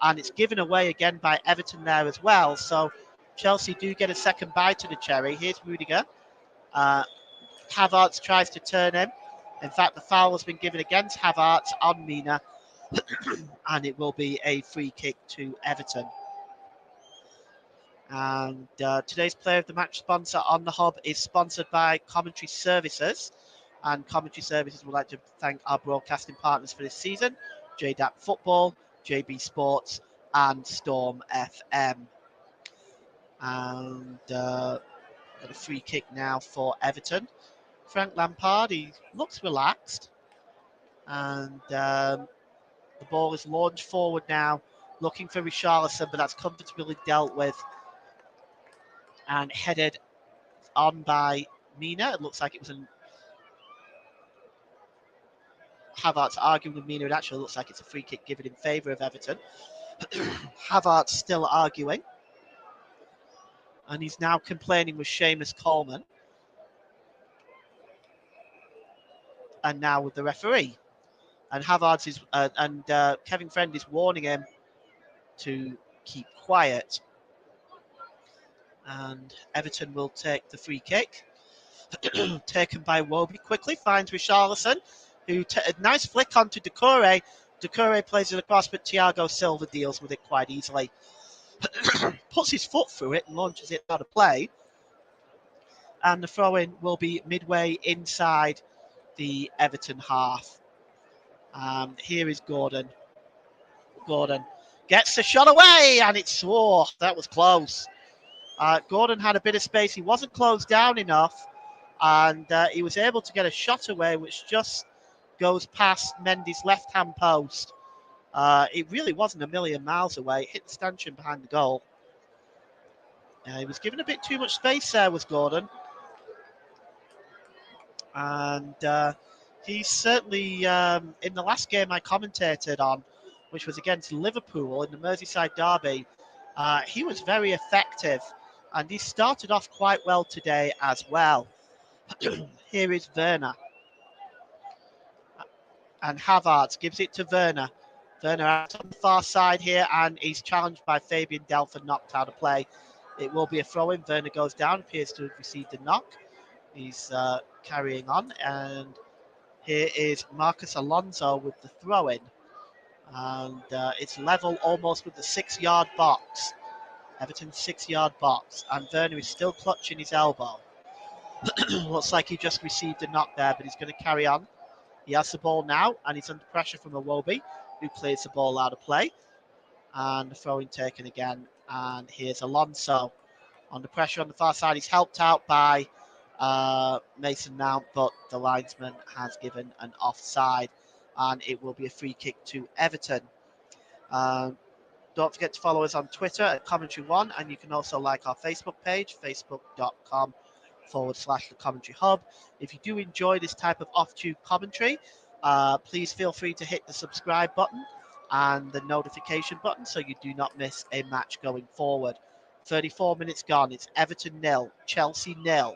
And it's given away again by Everton there as well. So Chelsea do get a second bite to the cherry. Here's Rudiger. Havertz tries to turn him. In fact, the foul has been given against Havertz on Mina. And it will be a free kick to Everton. And today's Player of the Match sponsor on the Hub is sponsored by Commentary Services. And Commentary Services would like to thank our broadcasting partners for this season, JDAP Football, JB Sports, and Storm FM. And got a free kick now for Everton. Frank Lampard, he looks relaxed. And the ball is launched forward now, looking for Richarlison, but that's comfortably dealt with and headed on by Mina. It looks like it was Havertz arguing with Mina. It actually looks like it's a free kick given in favour of Everton. Havertz still arguing. And he's now complaining with Seamus Coleman. And now with the referee. And Havertz is Kevin Friend is warning him to keep quiet. And Everton will take the free kick. Taken by Wobie. Quickly finds Richarlison, who a nice flick onto Doucouré. Doucouré plays it across, but Thiago Silva deals with it quite easily. Puts his foot through it and launches it out of play. And the throw-in will be midway inside the Everton half. Here is Gordon. Gordon gets the shot away, and it's that was close. Gordon had a bit of space. He wasn't closed down enough, and he was able to get a shot away, which just goes past Mendy's left-hand post. It really wasn't a million miles away. It hit the stanchion behind the goal. He was given a bit too much space there, was Gordon. And he's certainly, in the last game I commentated on, which was against Liverpool in the Merseyside derby, he was very effective. And he started off quite well today as well. Here is Werner. And Havertz gives it to Werner. Werner out on the far side here, and he's challenged by Fabian Delph and knocked out of play. It will be a throw-in. Werner goes down, appears to have received a knock. He's carrying on, and here is Marcus Alonso with the throw-in. And it's level almost with the 6-yard box. Everton's 6-yard box. And Werner is still clutching his elbow. Looks like he just received a knock there, but he's going to carry on. He has the ball now, and he's under pressure from Iwobi, who clears the ball out of play. And the throw-in taken again. And here's Alonso. Under pressure on the far side. He's helped out by Mason Mount, but the linesman has given an offside. And it will be a free kick to Everton. Don't forget to follow us on Twitter at Commentary1, and you can also like our Facebook page, facebook.com/The Commentary Hub. If you do enjoy this type of off-tube commentary, please feel free to hit the subscribe button and the notification button so you do not miss a match going forward. 34 minutes gone. It's Everton 0, Chelsea 0.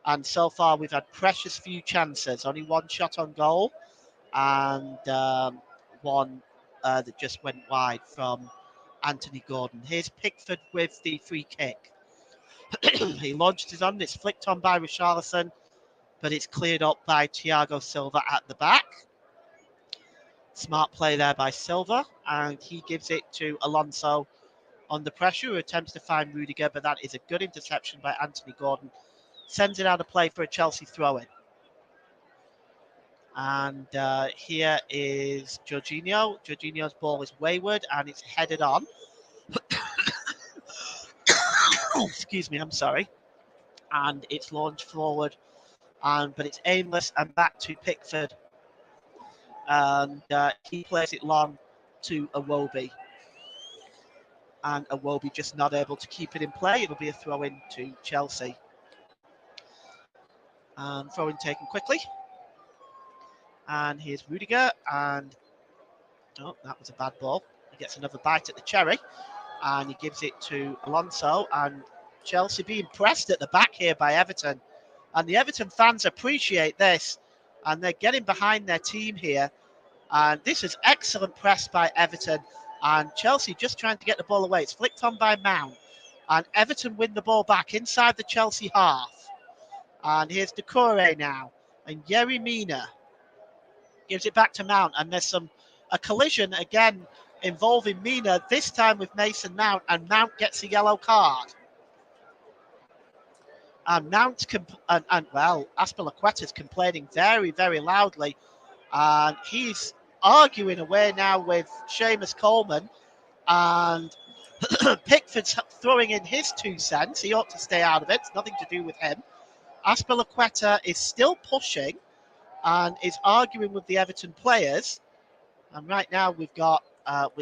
And so far we've had precious few chances. Only one shot on goal and one that just went wide from Anthony Gordon. Here's Pickford with the free kick. He launched it on. It's flicked on by Richarlison, but it's cleared up by Thiago Silva at the back. Smart play there by Silva, and he gives it to Alonso under pressure, who attempts to find Rudiger, but that is a good interception by Anthony Gordon. Sends it out of play for a Chelsea throw-in. And here is Jorginho. Jorginho's ball is wayward, and it's headed on. Excuse me, I'm sorry. And it's launched forward, but it's aimless and back to Pickford. And he plays it long to Iwobi. And Iwobi just not able to keep it in play. It'll be a throw-in to Chelsea. And throw-in taken quickly. And here's Rudiger, and oh, that was a bad ball. He gets another bite at the cherry, and he gives it to Alonso. And Chelsea being pressed at the back here by Everton, and the Everton fans appreciate this, and they're getting behind their team here. And this is excellent press by Everton, and Chelsea just trying to get the ball away. It's flicked on by Mount, and Everton win the ball back inside the Chelsea half. And here's Decore now, and Yerry Mina gives it back to Mount, and there's a collision again involving Mina, this time with Mason Mount, and Mount gets a yellow card. And Mount well, Azpilicueta's complaining very, very loudly, and he's arguing away now with Seamus Coleman, and Pickford's throwing in his 2 cents. He ought to stay out of it. It's nothing to do with him. Azpilicueta is still pushing and is arguing with the Everton players. And right now we've got,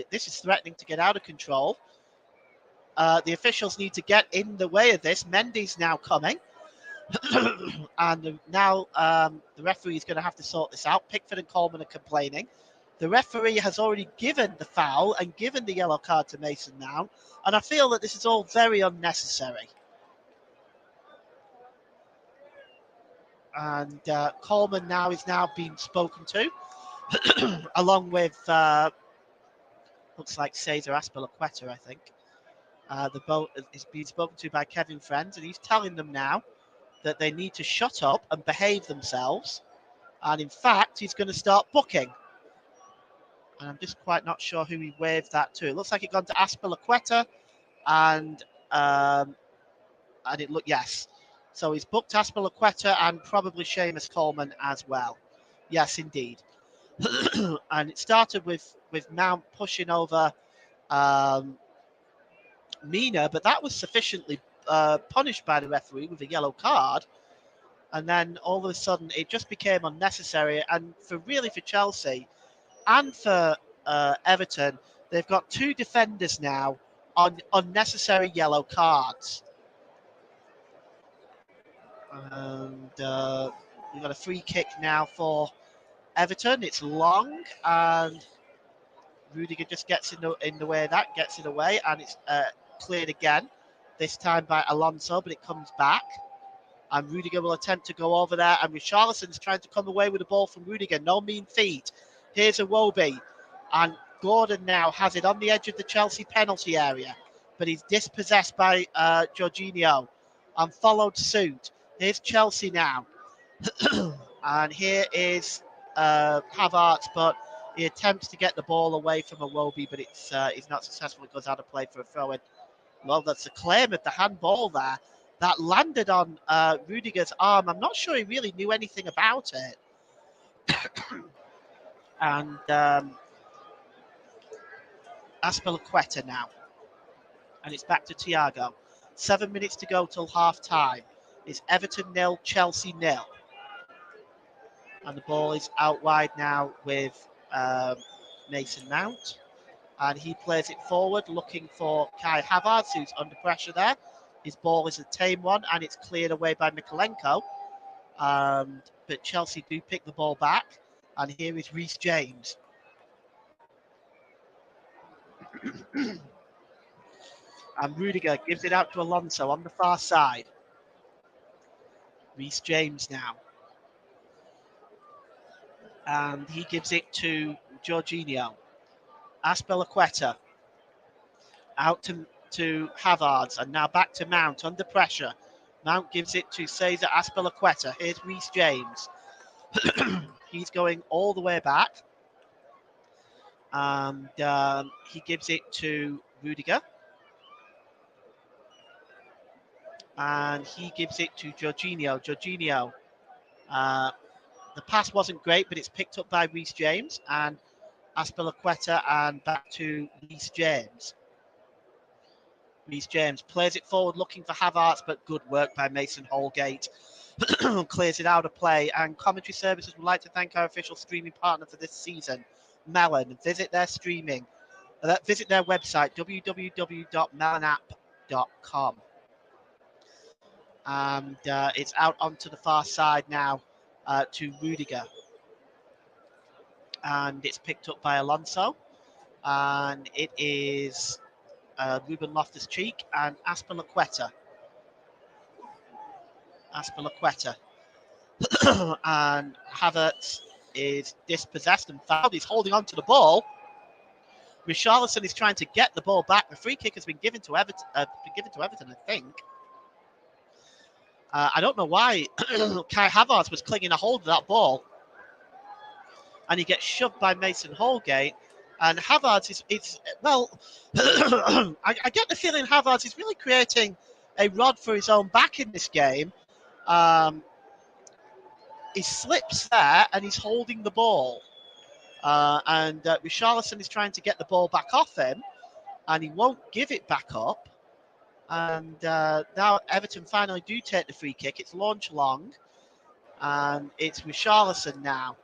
this is threatening to get out of control. The officials need to get in the way of this. Mendy's now coming. And now the referee is going to have to sort this out. Pickford and Coleman are complaining. The referee has already given the foul and given the yellow card to Mason Mount. And I feel that this is all very unnecessary. And Coleman now is being spoken to, along with looks like Cesar Azpilicueta, I think. The boat is being spoken to by Kevin Friends, and he's telling them now that they need to shut up and behave themselves. And in fact, he's going to start booking. And I'm just quite not sure who he waved that to. It looks like it gone to Azpilicueta, and it looked, yes. So he's booked Azpilicueta and probably Seamus Coleman as well. Yes, indeed. And it started with Mount pushing over Mina, but that was sufficiently punished by the referee with a yellow card. And then all of a sudden it just became unnecessary. And for Chelsea and for Everton, they've got 2 defenders now on unnecessary yellow cards. And we've got a free kick now for Everton. It's long, and Rudiger just gets in the way of that, gets it away, and it's cleared again, this time by Alonso, but it comes back. And Rudiger will attempt to go over there, and Richarlison's trying to come away with the ball from Rudiger. No mean feat. Here's Iwobi, and Gordon now has it on the edge of the Chelsea penalty area, but he's dispossessed by Jorginho and followed suit. Here's Chelsea now, and here is Havertz, but he attempts to get the ball away from Iwobi, but he's not successful. It goes out of play for a throw-in. Well, that's a claim of the handball there. That landed on Rudiger's arm. I'm not sure he really knew anything about it. And Azpilicueta now. And it's back to Thiago. 7 minutes to go till half time. It's Everton 0, Chelsea 0. And the ball is out wide now with Mason Mount. And he plays it forward, looking for Kai Havertz, who's under pressure there. His ball is a tame one, and it's cleared away by Mikolenko. But Chelsea do pick the ball back. And here is Reece James. And Rudiger gives it out to Alonso on the far side. Reece James now. And he gives it to Jorginho. Azpilicueta. Out to Havertz, and now back to Mount under pressure. Mount gives it to Cesar Azpilicueta. Here's Reece James. He's going all the way back. And he gives it to Rudiger. And he gives it to Jorginho. Jorginho. The pass wasn't great, but it's picked up by Reece James. And Azpilicueta, and back to Reece James. Reece James plays it forward looking for Havertz, but good work by Mason Holgate. Clears it out of play. And Commentary Services would like to thank our official streaming partner for this season, Melon. Visit their streaming. Visit their website, www.melonapp.com. And it's out onto the far side now to Rudiger. and it's picked up by Alonso, and it is Ruben Loftus-Cheek and Azpilicueta. And Havertz is dispossessed and fouled. He's holding on to the ball. Richarlison is trying to get the ball back. The free kick has been given to Everton. I think. I don't know why Kai Havertz was clinging a hold of that ball, and he gets shoved by Mason Holgate. And Havertz is well. I get the feeling Havertz is really creating a rod for his own back in this game. He slips there and he's holding the ball. And Richarlison is trying to get the ball back off him, and he won't give it back up. And now Everton finally do take the free kick. It's launched long, and it's Richarlison now.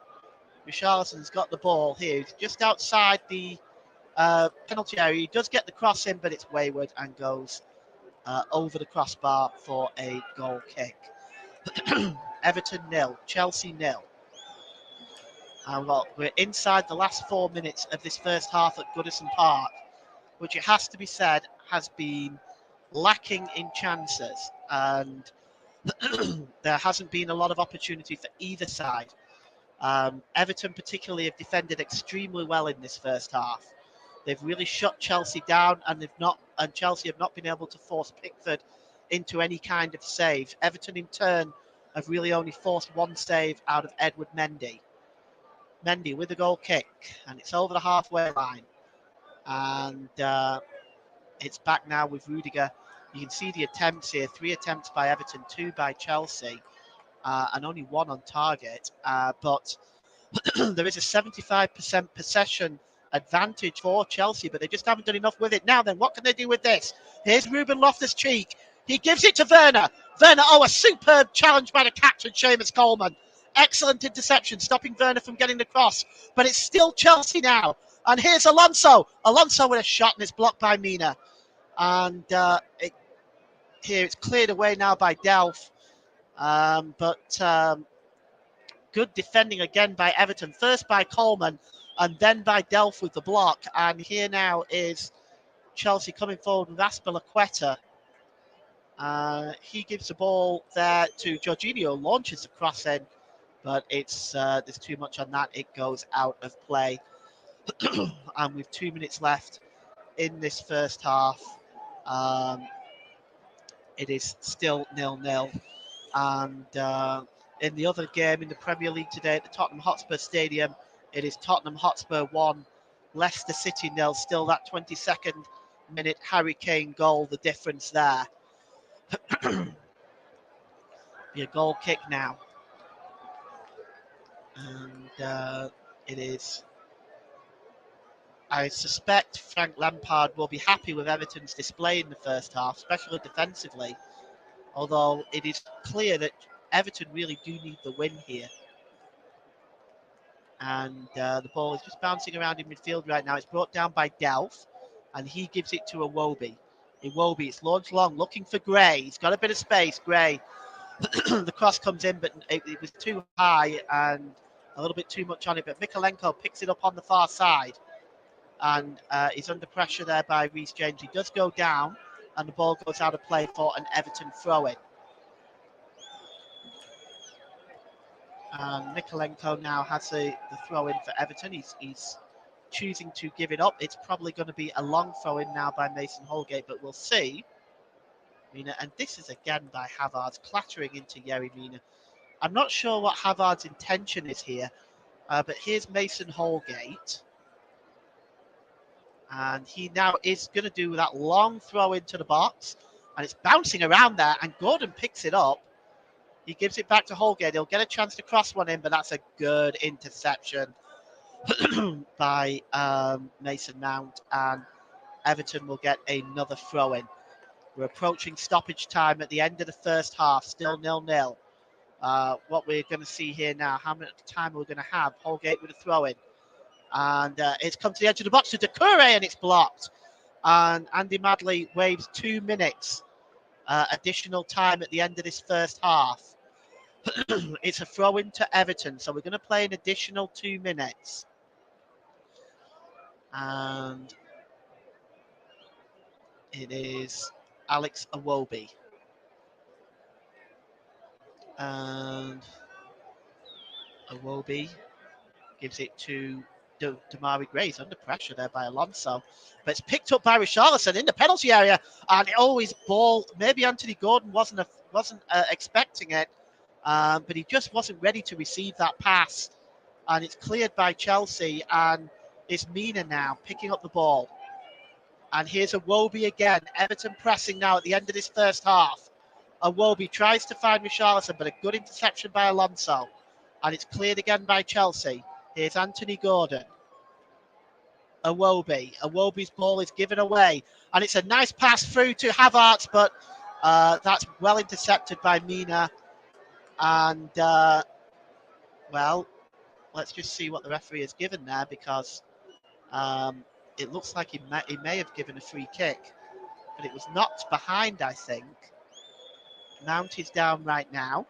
Richarlison's got the ball here. He's just outside the penalty area. He does get the cross in, but it's wayward and goes over the crossbar for a goal kick. Everton 0, Chelsea 0. And we're inside the last 4 minutes of this first half at Goodison Park, which it has to be said has been lacking in chances, and there hasn't been a lot of opportunity for either side. Everton particularly have defended extremely well in this first half. They've really shut Chelsea down, and Chelsea have not been able to force Pickford into any kind of save. Everton in turn have really only forced one save out of Edward Mendy. Mendy with the goal kick, and it's over the halfway line, and it's back now with Rudiger. You can see the attempts here: 3 attempts by Everton, 2 by Chelsea, and only 1 on target. But there is a 75% possession advantage for Chelsea, but they just haven't done enough with it. Now then, what can they do with this? Here's Ruben Loftus-Cheek. He gives it to Werner. Werner, a superb challenge by the captain, Seamus Coleman. Excellent interception, stopping Werner from getting the cross. But it's still Chelsea now. And here's Alonso. Alonso with a shot, and it's blocked by Mina. And here it's cleared away now by Delph. But good defending again by Everton. First by Coleman, and then by Delph with the block. And here now is Chelsea coming forward with Azpilicueta. He gives the ball there to Jorginho, launches the cross in, but it's there's too much on that. It goes out of play. And with 2 minutes left in this first half, it is still 0-0. And in the other game in the Premier League today at the Tottenham Hotspur Stadium, it is Tottenham Hotspur 1, Leicester City 0. Still that 22nd minute Harry Kane goal, the difference there. Be a goal kick now. And it is. I suspect Frank Lampard will be happy with Everton's display in the first half, especially defensively. Although it is clear that Everton really do need the win here. And the ball is just bouncing around in midfield right now. It's brought down by Delph, and he gives it to Iwobi. Iwobi, it's launched long, looking for Gray. He's got a bit of space, Gray. The cross comes in, but it was too high and a little bit too much on it. But Mikalenko picks it up on the far side, and he's under pressure there by Reece James. He does go down, and the ball goes out of play for an Everton throw-in. And Mikalenko now has the throw-in for Everton. He's choosing to give it up. It's probably going to be a long throw-in now by Mason Holgate, but we'll see. Mina, and this is again by Havertz, clattering into Yerry Mina. I'm not sure what Havertz's intention is here, but here's Mason Holgate. And he now is going to do that long throw into the box, and it's bouncing around there, and Gordon picks it up. He gives it back to Holgate. He'll get a chance to cross one in, but that's a good interception by Mason Mount, and Everton will get another throw-in. We're approaching stoppage time at the end of the first half, still 0-0. What we're going to see here now, how much time we're going to have. Holgate with a throw-in. And it's come to the edge of the box to Doucouré, and it's blocked. And Andy Madley waves 2 minutes additional time at the end of this first half. It's a throw-in to Everton, so we're going to play an additional 2 minutes. and it is Alex Iwobi. And Iwobi gives it to Damari Gray. He's under pressure there by Alonso. But it's picked up by Richarlison in the penalty area. And his ball, maybe Anthony Gordon wasn't expecting it, but he just wasn't ready to receive that pass. And it's cleared by Chelsea. And it's Mina now picking up the ball. And here's Iwobi again. Everton pressing now at the end of this first half. Iwobi tries to find Richarlison, but a good interception by Alonso. And it's cleared again by Chelsea. Here's Anthony Gordon. Iwobi's ball is given away. And it's a nice pass through to Havertz, but that's well intercepted by Mina. And, well, let's just see what the referee has given there, because it looks like he may have given a free kick. But it was knocked behind, I think. Mount is down right now.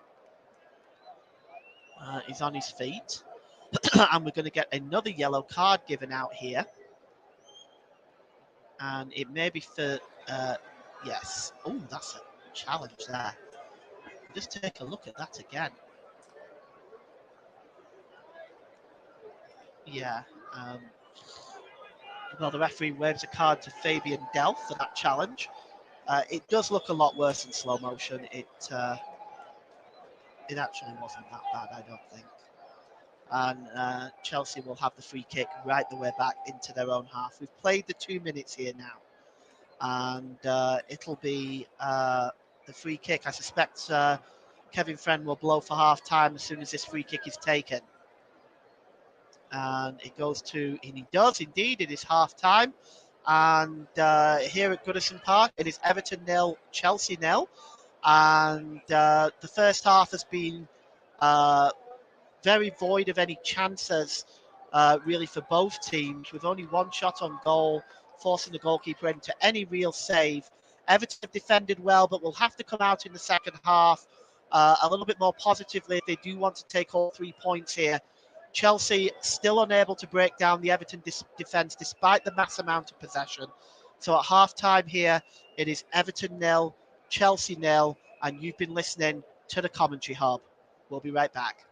He's on his feet. And we're going to get another yellow card given out here. And it may be for, yes. Oh, that's a challenge there. Just take a look at that again. Yeah. Well, the referee waves a card to Fabian Delph for that challenge. It does look a lot worse in slow motion. It actually wasn't that bad, I don't think. And Chelsea will have the free kick right the way back into their own half. We've played the 2 minutes here now, and it'll be the free kick. I suspect Kevin Friend will blow for half time as soon as this free kick is taken. And it goes to, and he does indeed, it is half time. And here at Goodison Park, it is Everton 0, Chelsea 0. And the first half has been very void of any chances, really, for both teams, with only one shot on goal, forcing the goalkeeper into any real save. Everton have defended well, but will have to come out in the second half a little bit more positively if they do want to take all 3 points here. Chelsea still unable to break down the Everton defence despite the mass amount of possession. So at half-time here, it is Everton 0, Chelsea 0, and you've been listening to the Commentary Hub. We'll be right back.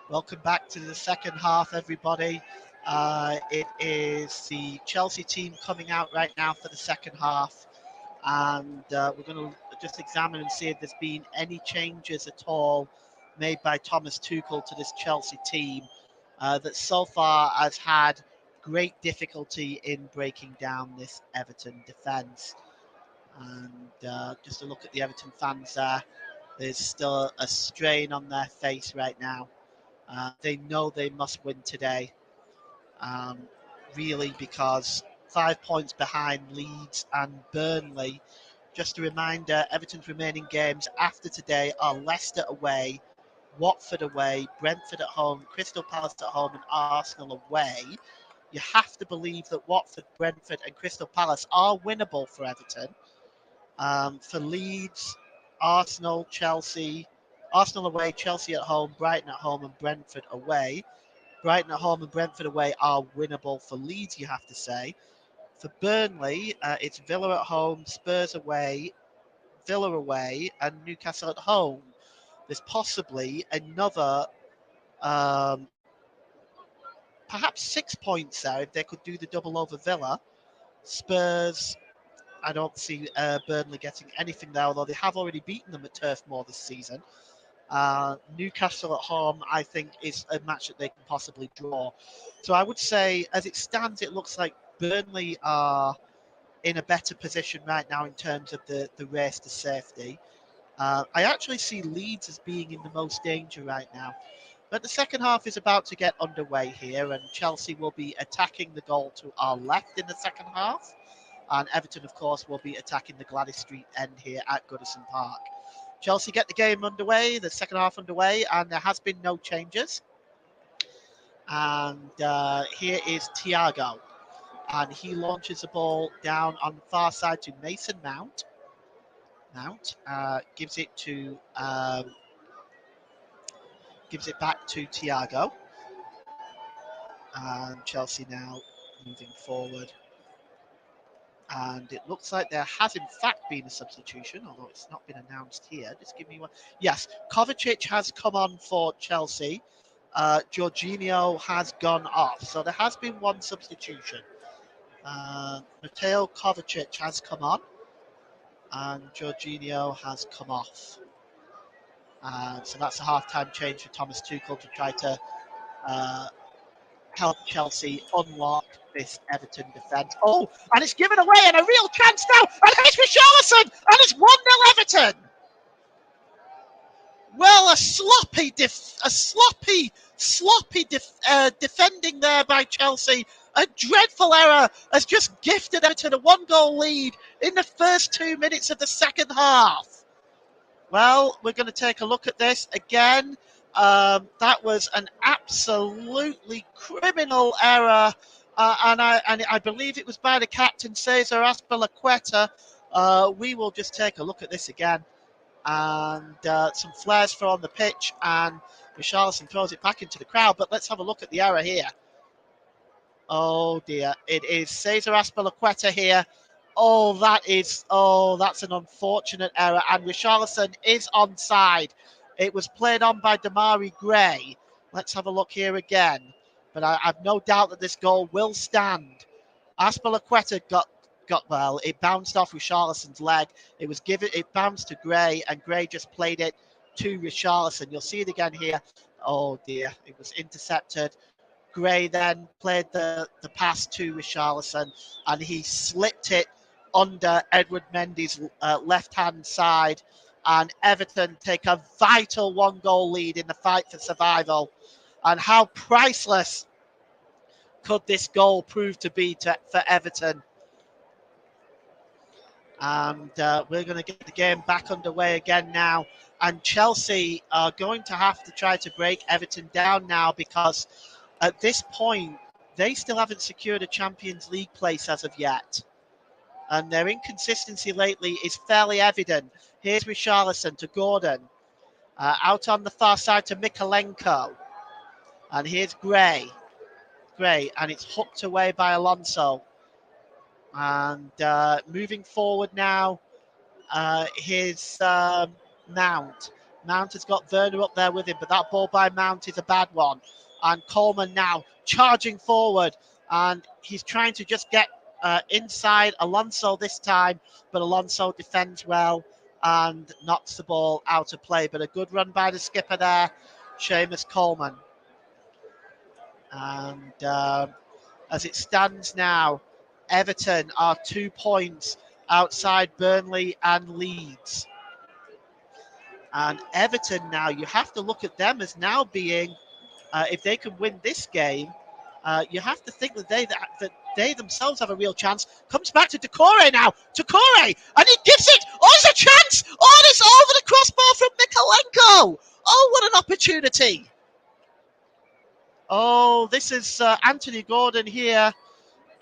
Welcome back to the second half, everybody. It is the Chelsea team coming out right now for the second half, and we're going to just examine and see if there's been any changes at all made by Thomas Tuchel to this Chelsea team that so far has had great difficulty in breaking down this Everton defence. And just a look at the Everton fans there. There's still a strain on their face right now. They know they must win today, um, really, because 5 points behind Leeds and Burnley. Just a reminder, Everton's remaining games after today are Leicester away, Watford away, Brentford at home, Crystal Palace at home and Arsenal away. You have to believe that Watford, Brentford and Crystal Palace are winnable for Everton. For Leeds, Arsenal, Chelsea, Arsenal away, Chelsea at home, Brighton at home and Brentford away. Brighton at home and Brentford away are winnable for Leeds, you have to say. For Burnley, it's Villa at home, Spurs away, Villa away, and Newcastle at home. There's possibly another, perhaps 6 points there if they could do the double over Villa. Spurs, I don't see Burnley getting anything there, although they have already beaten them at Turf Moor this season. Newcastle at home, I think, is a match that they can possibly draw. So I would say, as it stands, it looks like Burnley are in a better position right now in terms of the race to safety. I actually see Leeds as being in the most danger right now. But the second half is about to get underway here, and Chelsea will be attacking the goal to our left in the second half. And Everton, of course, will be attacking the Gladys Street end here at Goodison Park. Chelsea get the game underway, the second half underway, and there has been no changes. And here is Thiago. And he launches the ball down on the far side to Mason Mount. Mount gives it back to Thiago. And Chelsea now moving forward. And it looks like there has in fact been a substitution, although it's not been announced here. Just give me one. Yes, Kovacic has come on for Chelsea. Jorginho has gone off. So there has been one substitution. Mateo Kovacic has come on and Jorginho has come off. So that's a half-time change for Thomas Tuchel to try to help Chelsea unlock this Everton defence. Oh, and it's given away and a real chance now. And it's Richarlison, and it's 1-0 Everton. Well, a sloppy defending there by Chelsea. A dreadful error has just gifted Everton a one-goal lead in the first 2 minutes of the second half. Well, we're going to take a look at this again. That was an absolutely criminal error, and I believe it was by the captain, Cesar Azpilicueta. We will just take a look at this again. And some flares thrown on the pitch, and Richarlison throws it back into the crowd. But let's have a look at the error here. Oh dear, it is Cesar Azpilicueta here. That's an unfortunate error, and Richarlison is onside. It was played on by Damari Gray. Let's have a look here again. But I've no doubt that this goal will stand. Azpilicueta it bounced off Richarlison's leg. It bounced to Gray, and Gray just played it to Richarlison. You'll see it again here. Oh dear, it was intercepted. Gray then played the pass to Richarlison, and he slipped it under Edward Mendy's left-hand side, and Everton take a vital one-goal lead in the fight for survival. And how priceless could this goal prove to be for Everton? And we're going to get the game back underway again now. And Chelsea are going to have to try to break Everton down now, because at this point, they still haven't secured a Champions League place as of yet. And their inconsistency lately is fairly evident. Here's Richarlison to Gordon. Out on the far side to Mikalenko. And here's Gray. And it's hooked away by Alonso. And moving forward now, here's Mount. Mount has got Werner up there with him, but that ball by Mount is a bad one. And Coleman now charging forward, and he's trying to just get inside Alonso this time, but Alonso defends well and knocks the ball out of play. But a good run by the skipper there, Seamus Coleman. And as it stands now, Everton are 2 points outside Burnley and Leeds. And Everton now, you have to look at them as now being, if they can win this game, you have to think that they themselves have a real chance. Comes back to Decore now. Decore, and he gives it. Oh, it's a chance. Oh, it's over the crossbar from Mikalenko. Oh, what an opportunity. Oh, this is Anthony Gordon here.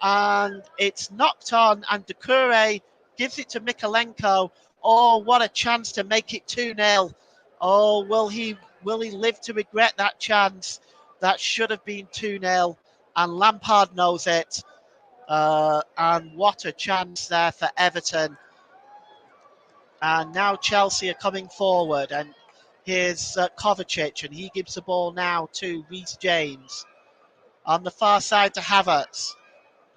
And it's knocked on, and Decore gives it to Mikalenko. Oh, what a chance to make it 2-0. Oh, will he live to regret that chance? That should have been 2-0, and Lampard knows it. And what a chance there for Everton. And now Chelsea are coming forward, and here's Kovacic, and he gives the ball now to Reece James. On the far side to Havertz.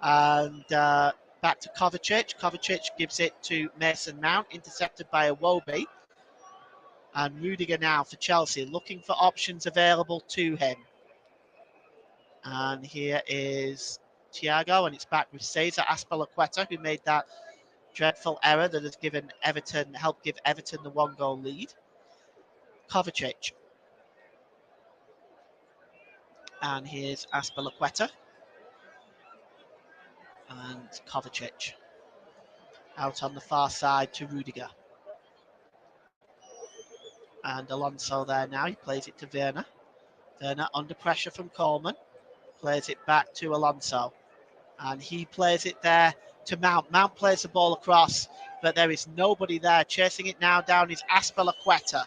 And back to Kovacic. Kovacic gives it to Mason Mount, intercepted by Iwobi. And Rudiger now for Chelsea, looking for options available to him. And here is Thiago, and it's back with Cesar Azpilicueta, who made that dreadful error that has helped give Everton the 1-goal lead. Kovacic. And here's Azpilicueta. And Kovacic. Out on the far side to Rudiger. And Alonso there now. He plays it to Werner. Werner under pressure from Coleman. Plays it back to Alonso. And he plays it there to Mount. Mount plays the ball across, but there is nobody there. Chasing it now down is Azpilicueta.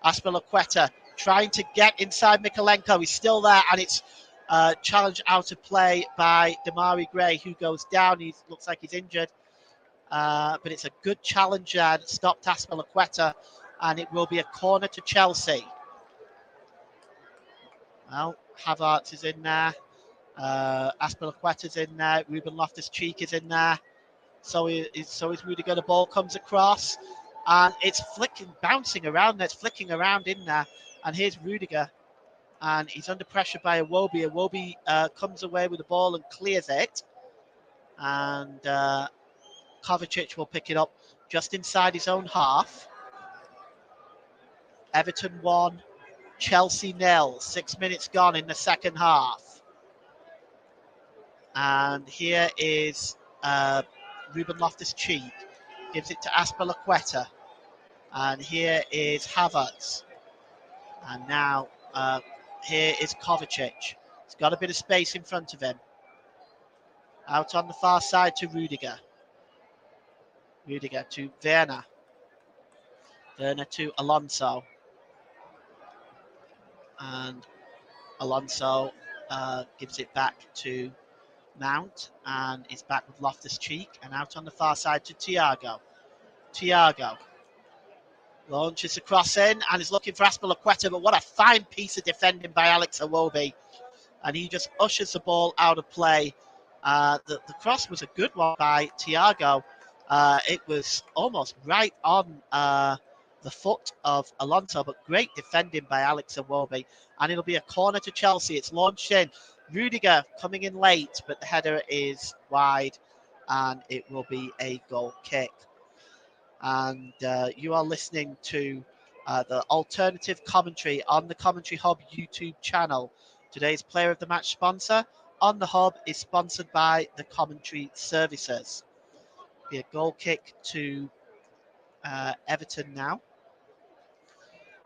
Azpilicueta trying to get inside Mikalenko. He's still there, and it's challenged out of play by Damari Gray, who goes down. He looks like he's injured. But it's a good challenge there that stopped Azpilicueta, and it will be a corner to Chelsea. Well, Havertz is in there. Azpilicueta's in there. Ruben Loftus-Cheek is in there. So is Rudiger. The ball comes across, and it's bouncing around. It's flicking around in there. And here's Rudiger, and he's under pressure by Iwobi. Iwobi comes away with the ball and clears it. And Kovacic will pick it up just inside his own half. Everton 1, Chelsea 0. 6 minutes gone in the second half. And here is Ruben Loftus-Cheek. Gives it to Azpilicueta. And here is Havertz. And now here is Kovacic. He's got a bit of space in front of him. Out on the far side to Rudiger. Rudiger to Werner. Werner to Alonso. And Alonso gives it back to Mount, and is back with Loftus-Cheek, and out on the far side to Thiago. Thiago launches the cross in and is looking for Azpilicueta, but what a fine piece of defending by Alex Iwobi. And he just ushers the ball out of play. The cross was a good one by Thiago. It was almost right on the foot of Alonso, but great defending by Alex Iwobi. And it'll be a corner to Chelsea. It's launched in. Rudiger coming in late, but the header is wide, and it will be a goal kick. And you are listening to the alternative commentary on the Commentary Hub YouTube channel. Today's Player of the Match sponsor on the Hub is sponsored by the Commentary Services. Be a goal kick to Everton now.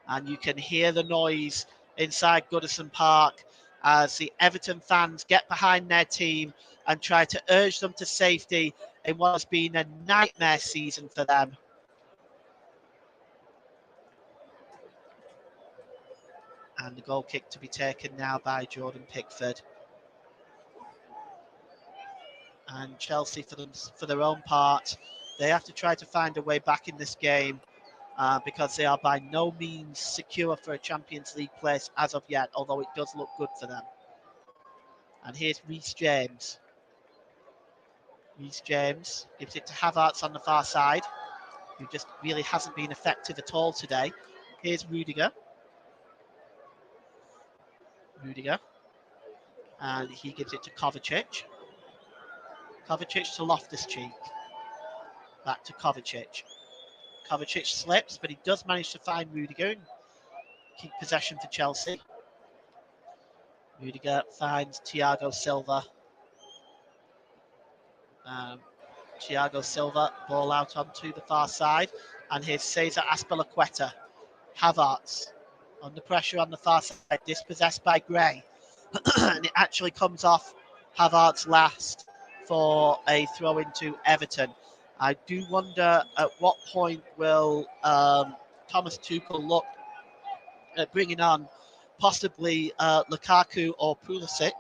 And you can hear the noise inside Goodison Park as the Everton fans get behind their team and try to urge them to safety in what has been a nightmare season for them. And the goal kick to be taken now by Jordan Pickford. And Chelsea, for their own part, they have to try to find a way back in this game. because they are by no means secure for a Champions League place as of yet, although it does look good for them. And here's Reece James. Reece James gives it to Havertz on the far side, who just really hasn't been effective at all today. Here's Rudiger. And he gives it to Kovacic. Kovacic to Loftus-Cheek. Back to Kovacic. Kovacic slips, but he does manage to find Rudiger and keep possession for Chelsea. Rudiger finds Thiago Silva. Thiago Silva, ball out onto the far side. And here's Cesar Azpilicueta. Havertz under pressure on the far side, dispossessed by Gray. And it actually comes off Havertz last for a throw into Everton. I do wonder at what point will Thomas Tuchel look at bringing on possibly Lukaku or Pulisic.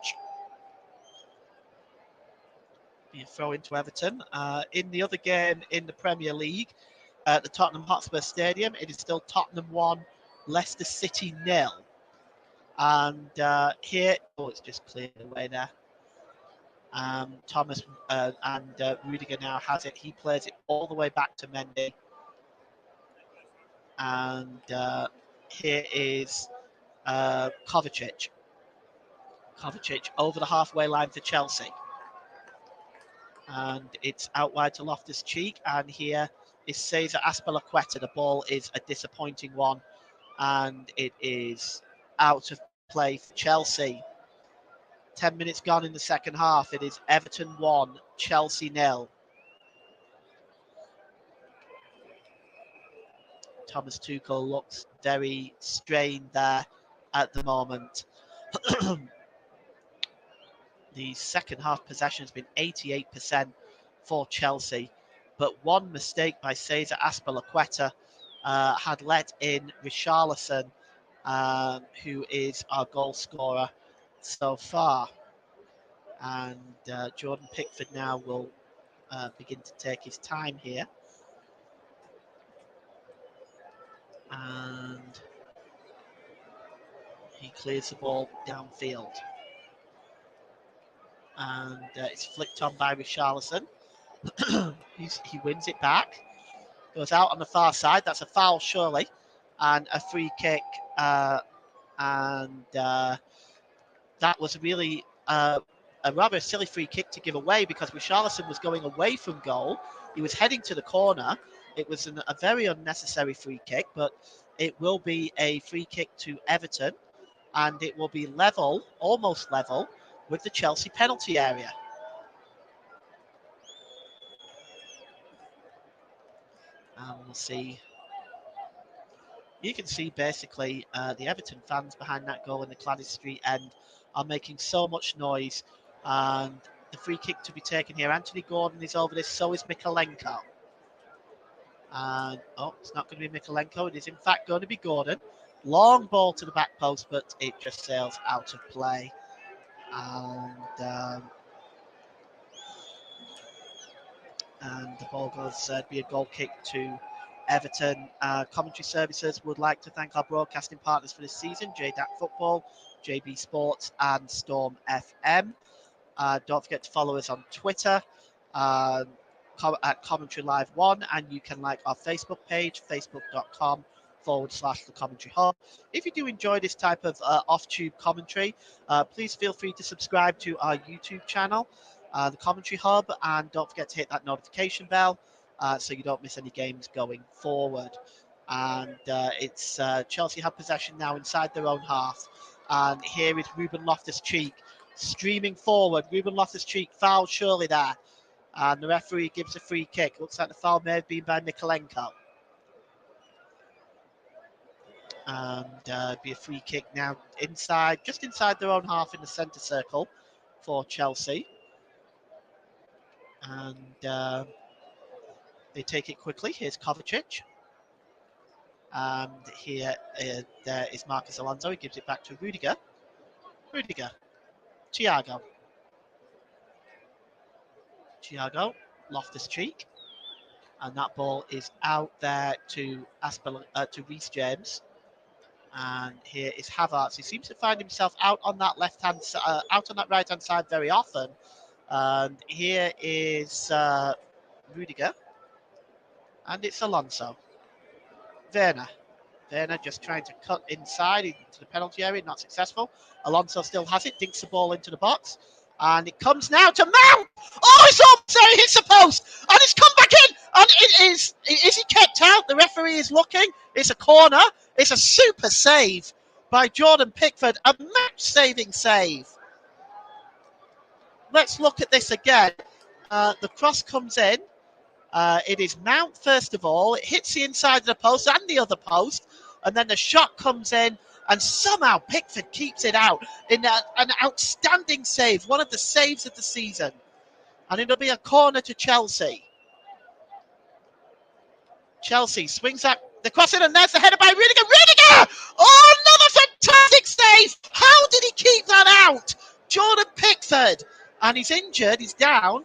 Be a throw into Everton. In the other game in the Premier League, at the Tottenham Hotspur Stadium, it is still Tottenham 1, Leicester City 0. And here, it's just cleared away there. Thomas and Rudiger now has it. He plays it all the way back to Mendy. And here is Kovacic. Kovacic over the halfway line for Chelsea. And it's out wide to Loftus-Cheek. And here is Cesar Azpilicueta. The ball is a disappointing one. And it is out of play for Chelsea. 10 minutes gone in the second half. It is Everton 1, Chelsea 0. Thomas Tuchel looks very strained there at the moment. The second half possession has been 88% for Chelsea, but one mistake by Cesar Azpilicueta had let in Richarlison, who is our goal scorer so far. And Jordan Pickford now will begin to take his time here. And he clears the ball downfield. And it's flicked on by Richarlison. He wins it back. Goes out on the far side. That's a foul, surely. And a free kick. And that was really a rather silly free kick to give away because Richarlison was going away from goal. He was heading to the corner. It was a very unnecessary free kick, but it will be a free kick to Everton. And it will be level, almost level, with the Chelsea penalty area. And we'll see. You can see basically the Everton fans behind that goal in the Gladys Street end are making so much noise. And the free kick to be taken here. Anthony Gordon is over this, so is Mikalenko. And it's not going to be Mikalenko. It is in fact going to be Gordon. Long ball to the back post, but it just sails out of play. And the ball goes to be a goal kick to Everton. Commentary services would like to thank our broadcasting partners for this season, JDAC Football, JB Sports and Storm FM. Don't forget to follow us on Twitter at Commentary Live 1, and you can like our Facebook page, facebook.com/The Commentary Hub. If you do enjoy this type of off-tube commentary, please feel free to subscribe to our YouTube channel, The Commentary Hub, and don't forget to hit that notification bell so you don't miss any games going forward. And it's Chelsea have possession now inside their own half. And here is Ruben Loftus-Cheek streaming forward. Ruben Loftus-Cheek fouled surely there. And the referee gives a free kick. Looks like the foul may have been by Mikalenko. And be a free kick now inside, just inside their own half in the centre circle for Chelsea. And they take it quickly. Here's Kovacic. And here there is Marcus Alonso. He gives it back to Rudiger. Thiago. Loftus-Cheek. And that ball is out there to to Reece James. And here is Havertz. He seems to find himself out on that out on that right hand side very often. And here is Rudiger, and it's Alonso. Werner. Werner just trying to cut inside into the penalty area, not successful. Alonso still has it, dinks the ball into the box. And it comes now to Mount. Oh, it's almost there. It hits the post. And it's come back in. And it is. Is he kept out? The referee is looking. It's a corner. It's a super save by Jordan Pickford. A match-saving save. Let's look at this again. The cross comes in. It is Mount, first of all. It hits the inside of the post and the other post. And then the shot comes in. And somehow Pickford keeps it out in an outstanding save. One of the saves of the season. And it'll be a corner to Chelsea. Chelsea swings up the cross in, and there's the header by Rudiger. Rudiger! Oh, another fantastic save! How did he keep that out? Jordan Pickford. And he's injured. He's down.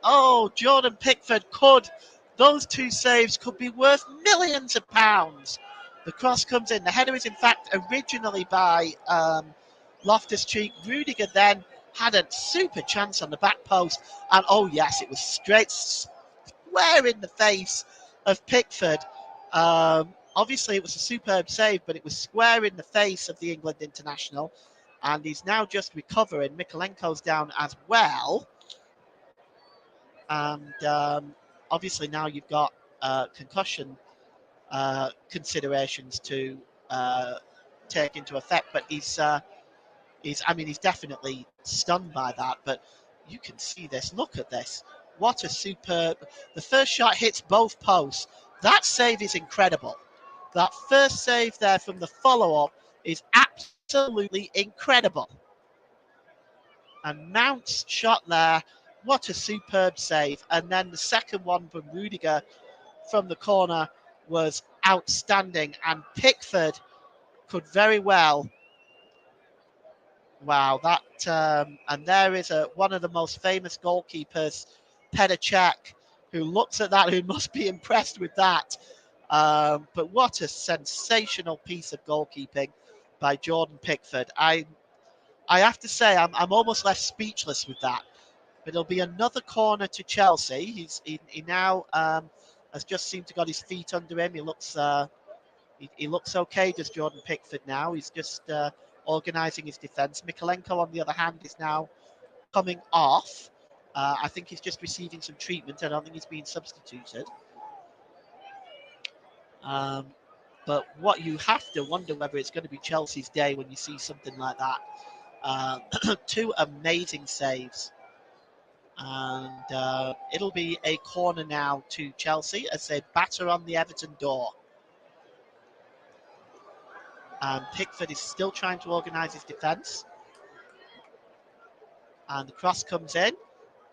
Oh, Jordan Pickford could. Those two saves could be worth millions of pounds. The cross comes in. The header is, in fact, originally by Loftus-Cheek. Rudiger then had a super chance on the back post. And, oh, yes, it was straight square in the face of Pickford. Obviously, it was a superb save, but it was square in the face of the England international. And he's now just recovering. Mikolenko's down as well. And obviously now you've got concussion considerations to take into effect. But he's definitely stunned by that. But you can see this. Look at this. What a superb! The first shot hits both posts. That save is incredible. That first save there from the follow-up is absolutely incredible. And Mount's shot there, what a superb save. And then the second one from Rudiger from the corner was outstanding. And Pickford could very well. Wow, and there is one of the most famous goalkeepers, Petr Cech, who looks at that, who must be impressed with that. But what a sensational piece of goalkeeping by Jordan Pickford. I have to say, I'm almost left speechless with that. But it'll be another corner to Chelsea. He now has just seemed to got his feet under him. He looks okay, does Jordan Pickford now. He's just organising his defence. Mikolenko, on the other hand, is now coming off. I think he's just receiving some treatment. I don't think he's being substituted. But what you have to wonder whether it's going to be Chelsea's day when you see something like that. Two amazing saves. And it'll be a corner now to Chelsea as they batter on the Everton door. And Pickford is still trying to organise his defence. And the cross comes in.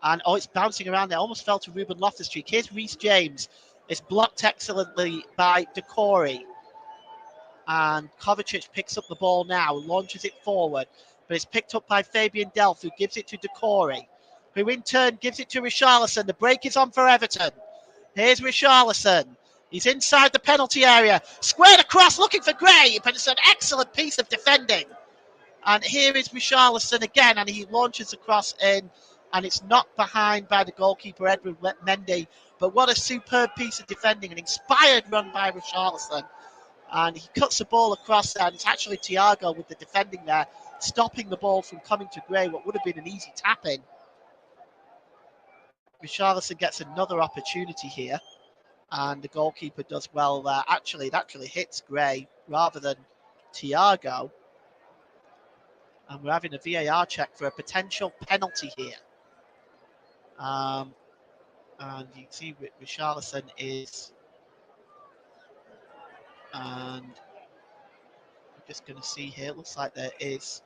And it's bouncing around there. Almost fell to Ruben Loftus-Cheek. Here's Reece James. It's blocked excellently by Decore. And Kovacic picks up the ball now, launches it forward. But it's picked up by Fabian Delph, who gives it to Decore, who in turn gives it to Richarlison. The break is on for Everton. Here's Richarlison. He's inside the penalty area. Squared across, looking for Gray, but it's an excellent piece of defending. And here is Richarlison again, and he launches across in, and it's knocked behind by the goalkeeper, Edward Mendy. But what a superb piece of defending, an inspired run by Richarlison. And he cuts the ball across there, and it's actually Thiago with the defending there, stopping the ball from coming to Gray, what would have been an easy tap-in. Richarlison gets another opportunity here, and the goalkeeper does well there. Actually, it actually hits Gray rather than Thiago. And we're having a VAR check for a potential penalty here. And you can see Richarlison is... And I'm just going to see here. It looks like there is...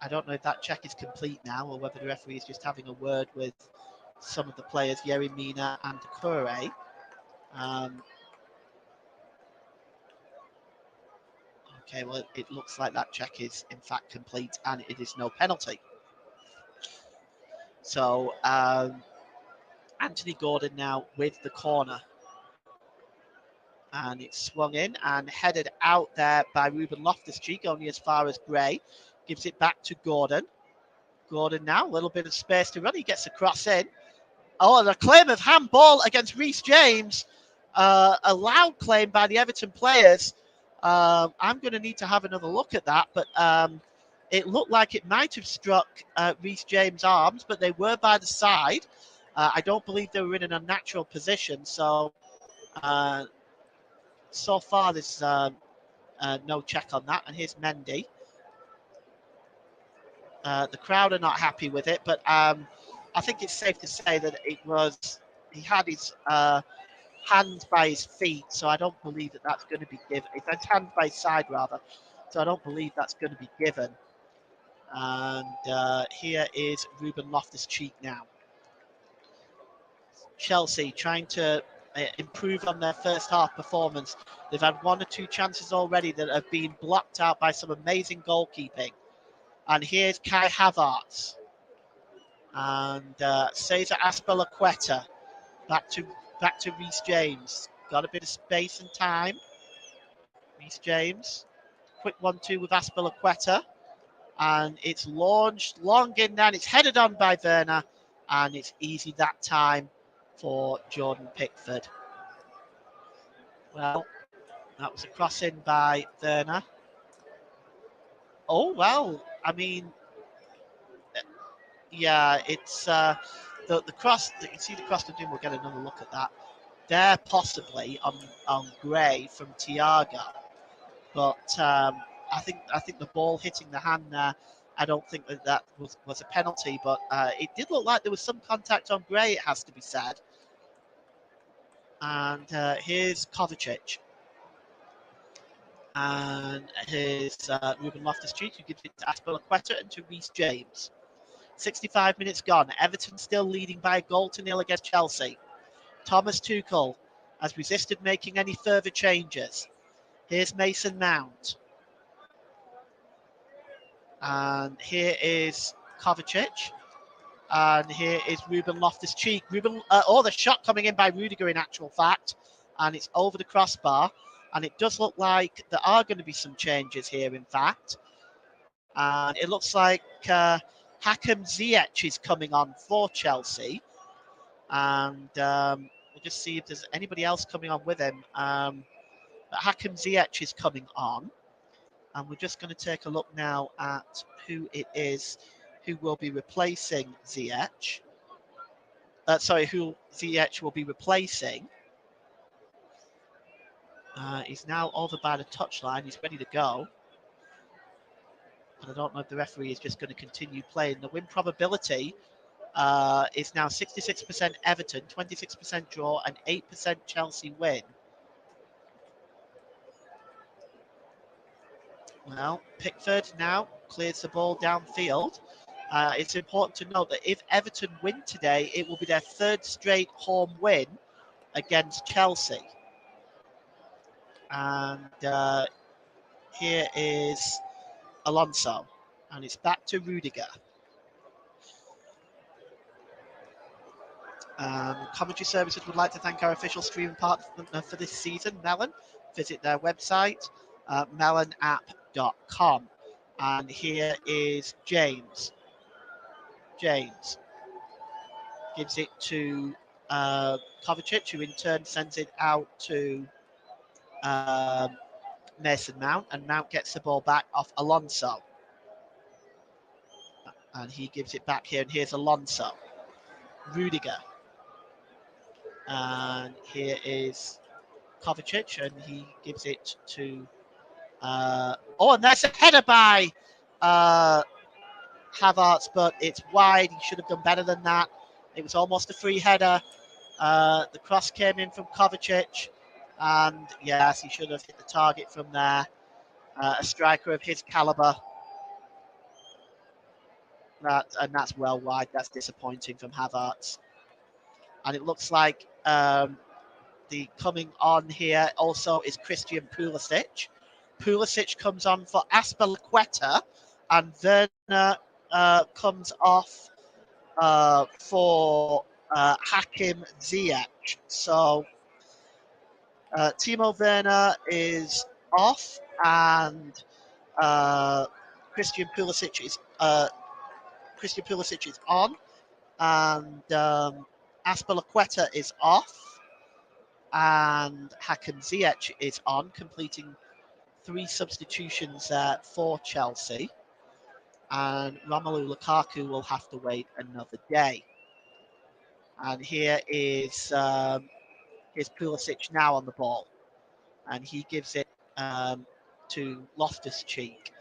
I don't know if that check is complete now or whether the referee is just having a word with some of the players, Yerry Mina and Decore. Okay, well, it looks like that check is in fact complete and it is no penalty. So Anthony Gordon now with the corner. And it's swung in and headed out there by Ruben Loftus-Cheek, only as far as Gray. Gives it back to Gordon. Gordon now, a little bit of space to run. He gets a cross in. Oh, and a claim of handball against Reece James. A loud claim by the Everton players. I'm going to need to have another look at that, but it looked like it might have struck Reece James' arms, but they were by the side. I don't believe they were in an unnatural position, so so far there's no check on that. And here's Mendy. The crowd are not happy with it, but I think it's safe to say that he had his hands by his feet, so I don't believe that that's going to be given. It's hands by his side, rather, so I don't believe that's going to be given. And here is Ruben Loftus-Cheek now. Chelsea trying to improve on their first half performance. They've had one or two chances already that have been blocked out by some amazing goalkeeping. And here's Kai Havertz and Cesar Azpilicueta back to Reece James. Got a bit of space and time. Reece James, quick 1-2 with Azpilicueta, and it's launched long in there. And it's headed on by Werner, and it's easy that time for Jordan Pickford. Well, that was a cross in by Werner. Oh well, I mean, yeah, it's the cross. You can see the cross to do. We'll get another look at that. There possibly on Gray from Thiago, but I think the ball hitting the hand there. I don't think that was a penalty, but it did look like there was some contact on Gray. It has to be said. And here's Kovacic. And here's Ruben Loftus-Cheek, who gives it to Azpilicueta and to Reece James. 65 minutes gone. Everton still leading by a goal to nil against Chelsea. Thomas Tuchel has resisted making any further changes. Here's Mason Mount. And here is Kovacic. And here is Ruben Loftus-Cheek. The shot coming in by Rudiger in actual fact. And it's over the crossbar. And it does look like there are going to be some changes here, in fact. And it looks like Hakim Ziyech is coming on for Chelsea. And we'll just see if there's anybody else coming on with him. But Hakim Ziyech is coming on. And we're just going to take a look now at who it is who will be replacing Ziyech. Who Ziyech will be replacing. He's now over by the touchline. He's ready to go. And I don't know if the referee is just going to continue playing. The win probability is now 66% Everton, 26% draw, and 8% Chelsea win. Well, Pickford now clears the ball downfield. It's important to note that if Everton win today, it will be their third straight home win against Chelsea. And here is Alonso, and it's back to Rudiger. Commentary Services would like to thank our official streaming partner for this season, Melon. Visit their website, melonapp.com. And here is James. James gives it to Kovacic, who in turn sends it out to Mason Mount, and Mount gets the ball back off Alonso. And he gives it back here, and here's Alonso. Rudiger. And here is Kovacic, and he gives it to... and that's a header by Havertz, but it's wide. He should have done better than that. It was almost a free header. The cross came in from Kovacic, and yes, he should have hit the target from there. A striker of his caliber. That's well wide. That's disappointing from Havertz. And it looks like the coming on here also is Christian Pulisic. Pulisic comes on for Azpilicueta, and Werner comes off for Hakim Ziyech. So Timo Werner is off, and Christian Pulisic is on, and Aspilicueta is off, and Hakim Ziyech is on, completing 3 substitutions for Chelsea. And Romelu Lukaku will have to wait another day. And here's Pulisic now on the ball, and he gives it to Loftus-Cheek.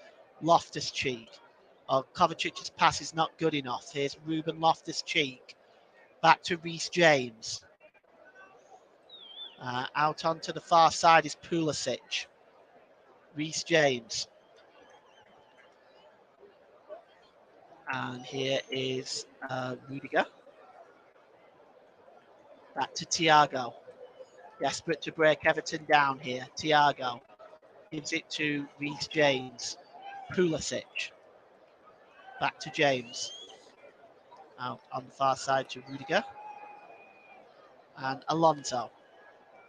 Oh, Kovacic's pass is not good enough. Here's Ruben Loftus-Cheek. Back to Reece James. Out onto the far side is Pulisic. Reece James. And here is Rudiger. Back to Thiago. Desperate to break Everton down here. Thiago gives it to Reece James. Pulisic. Back to James. Out on the far side to Rudiger. And Alonso.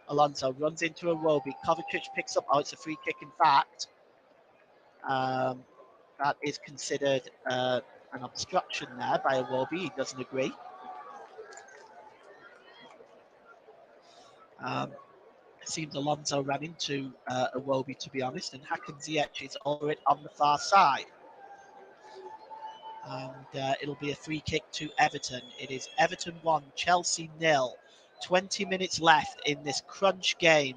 Alonso runs into Iwobi. Kovacic picks up. Oh, it's a free kick, in fact. That is considered an obstruction there by Iwobi. He doesn't agree. It seems Alonso ran into Iwobi, to be honest, and Hakim Ziyech is over it on the far side. And it'll be a free kick to Everton. It is Everton 1, Chelsea 0. 20 minutes left in this crunch game.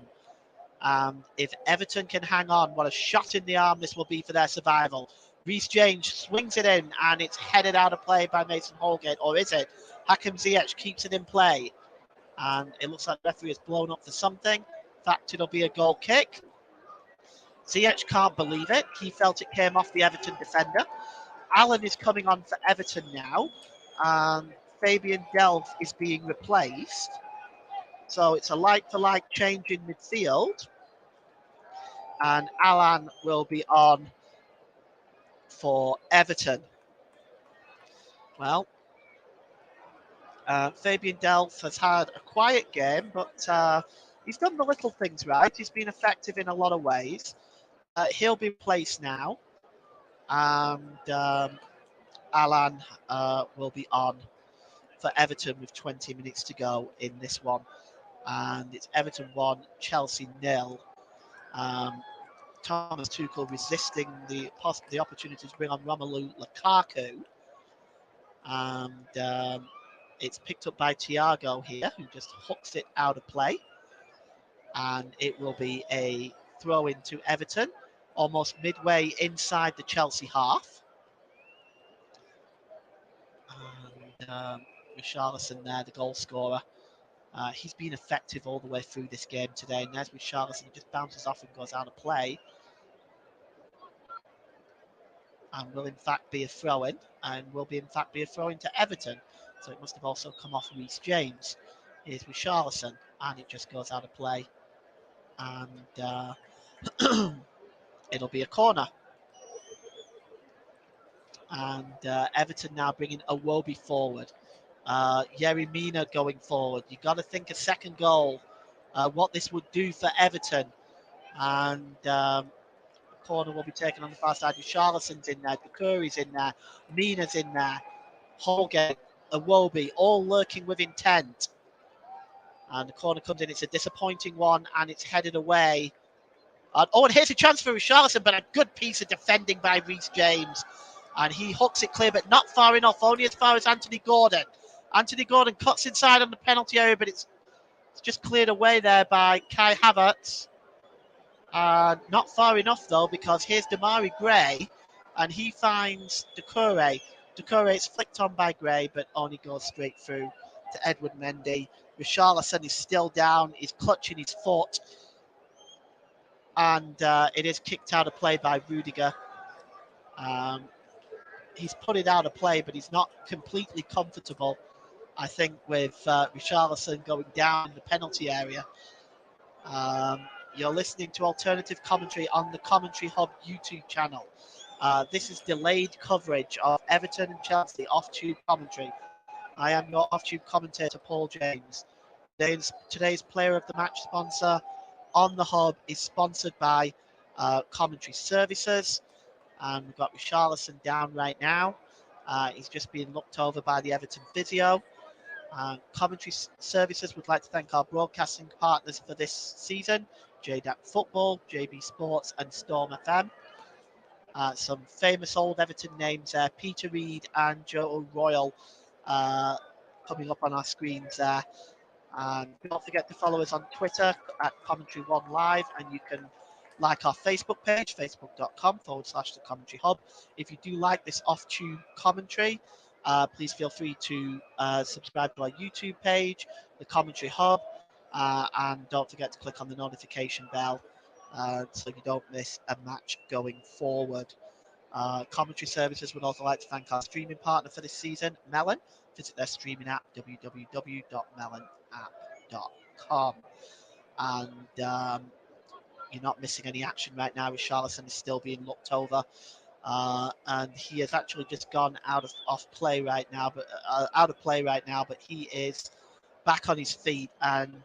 If Everton can hang on, what a shot in the arm this will be for their survival. Reece James swings it in, and it's headed out of play by Mason Holgate, or is it? Hakim Ziyech keeps it in play, and it looks like the referee has blown up for something. In fact, it'll be a goal kick. Ziyech can't believe it. He felt it came off the Everton defender. Allen is coming on for Everton now, and Fabian Delph is being replaced. So it's a like-for-like change in midfield. And Allen will be on for Everton. Well, Fabian Delph has had a quiet game, but he's done the little things right. He's been effective in a lot of ways. He'll be replaced now. And Allen will be on for Everton with 20 minutes to go in this one. And it's Everton 1, Chelsea 0. Thomas Tuchel resisting the opportunity to bring on Romelu Lukaku. And it's picked up by Thiago here, who just hooks it out of play. And it will be a throw into Everton, almost midway inside the Chelsea half. And Richarlison there, the goal scorer. He's been effective all the way through this game today. And there's Richarlison, just bounces off and goes out of play. And will in fact be a throw-in, and will be in fact be a throw-in to Everton. So it must have also come off Reece James. Here's Richarlison, and it just goes out of play. And it'll be a corner. And Everton now bringing Iwobi forward. Yerry Mina going forward. You've got to think a second goal, what this would do for Everton. And corner will be taken on the far side. Richarlison's in there. Doucouré's in there. Mina's in there. Holgate, Iwobi, all lurking with intent. And the corner comes in. It's a disappointing one, and it's headed away. And here's a chance for Richarlison, but a good piece of defending by Reece James. And he hooks it clear, but not far enough, only as far as Anthony Gordon. Anthony Gordon cuts inside on the penalty area, but it's just cleared away there by Kai Havertz. Not far enough, though, because here's Demarai Gray, and he finds Doucouré. Doucouré is flicked on by Gray, but only goes straight through to Edward Mendy. Richarlison is still down. He's clutching his foot. And it is kicked out of play by Rudiger. He's put it out of play, but he's not completely comfortable, I think, with Richarlison going down in the penalty area. You're listening to alternative commentary on the Commentary Hub YouTube channel. This is delayed coverage of Everton and Chelsea off-tube commentary. I am your off-tube commentator, Paul James. Today's Player of the Match sponsor on the Hub is sponsored by Commentary Services. And we've got Richarlison down right now. He's just being looked over by the Everton physio. Commentary Services would like to thank our broadcasting partners for this season, JDAC Football, JB Sports and Storm FM. Some famous old Everton names there, Peter Reid and Joe Royal, coming up on our screens there. And don't forget to follow us on Twitter at Commentary One Live, and you can like our Facebook page, facebook.com/The Commentary Hub. If you do like this off-tube commentary, please feel free to subscribe to our YouTube page, The Commentary Hub, and don't forget to click on the notification bell so you don't miss a match going forward. Commentary Services would also like to thank our streaming partner for this season, Melon. Visit their streaming app, www.melonapp.com. And you're not missing any action right now. Richarlison is still being looked over. And he has actually just gone out of play right now, but he is back on his feet, and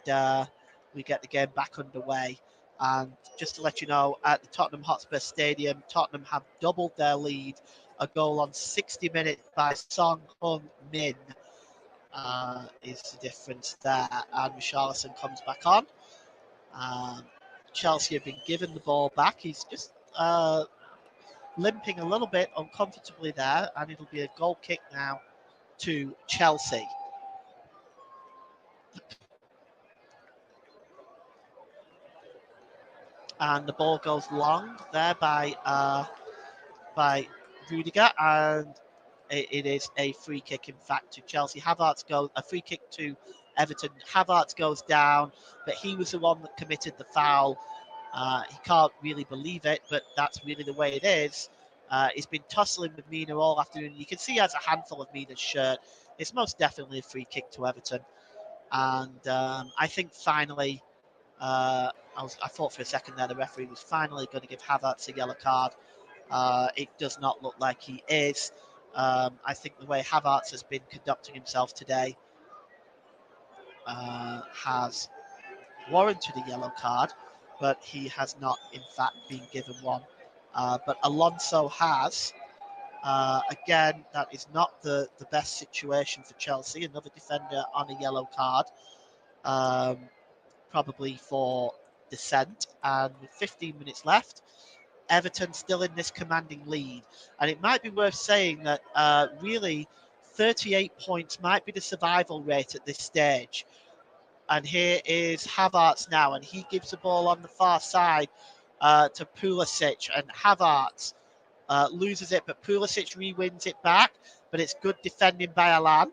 we get the game back underway. And just to let you know, at the Tottenham Hotspur Stadium, Tottenham have doubled their lead. A goal on 60 minutes by Son Heung-min is the difference there. And Richarlison comes back on. Chelsea have been given the ball back. He's just limping a little bit uncomfortably there, and it'll be a goal kick now to Chelsea. And the ball goes long there by Rudiger, and it is a free kick, in fact, to Chelsea. A free kick to Everton. Havertz goes down, but he was the one that committed the foul. He can't really believe it, but that's really the way it is. He's been tussling with Mina all afternoon. You can see he has a handful of Mina's shirt. It's most definitely a free kick to Everton. And I think finally, I thought for a second there the referee was finally going to give Havertz a yellow card. It does not look like he is. I think the way Havertz has been conducting himself today has warranted a yellow card, but he has not, in fact, been given one. But Alonso has. Again, that is not the best situation for Chelsea. Another defender on a yellow card, probably for dissent. And with 15 minutes left, Everton still in this commanding lead. And it might be worth saying that really 38 points might be the survival rate at this stage. And here is Havertz now, and he gives the ball on the far side to Pulisic, and Havertz loses it, but Pulisic re-wins it back, but it's good defending by Alan.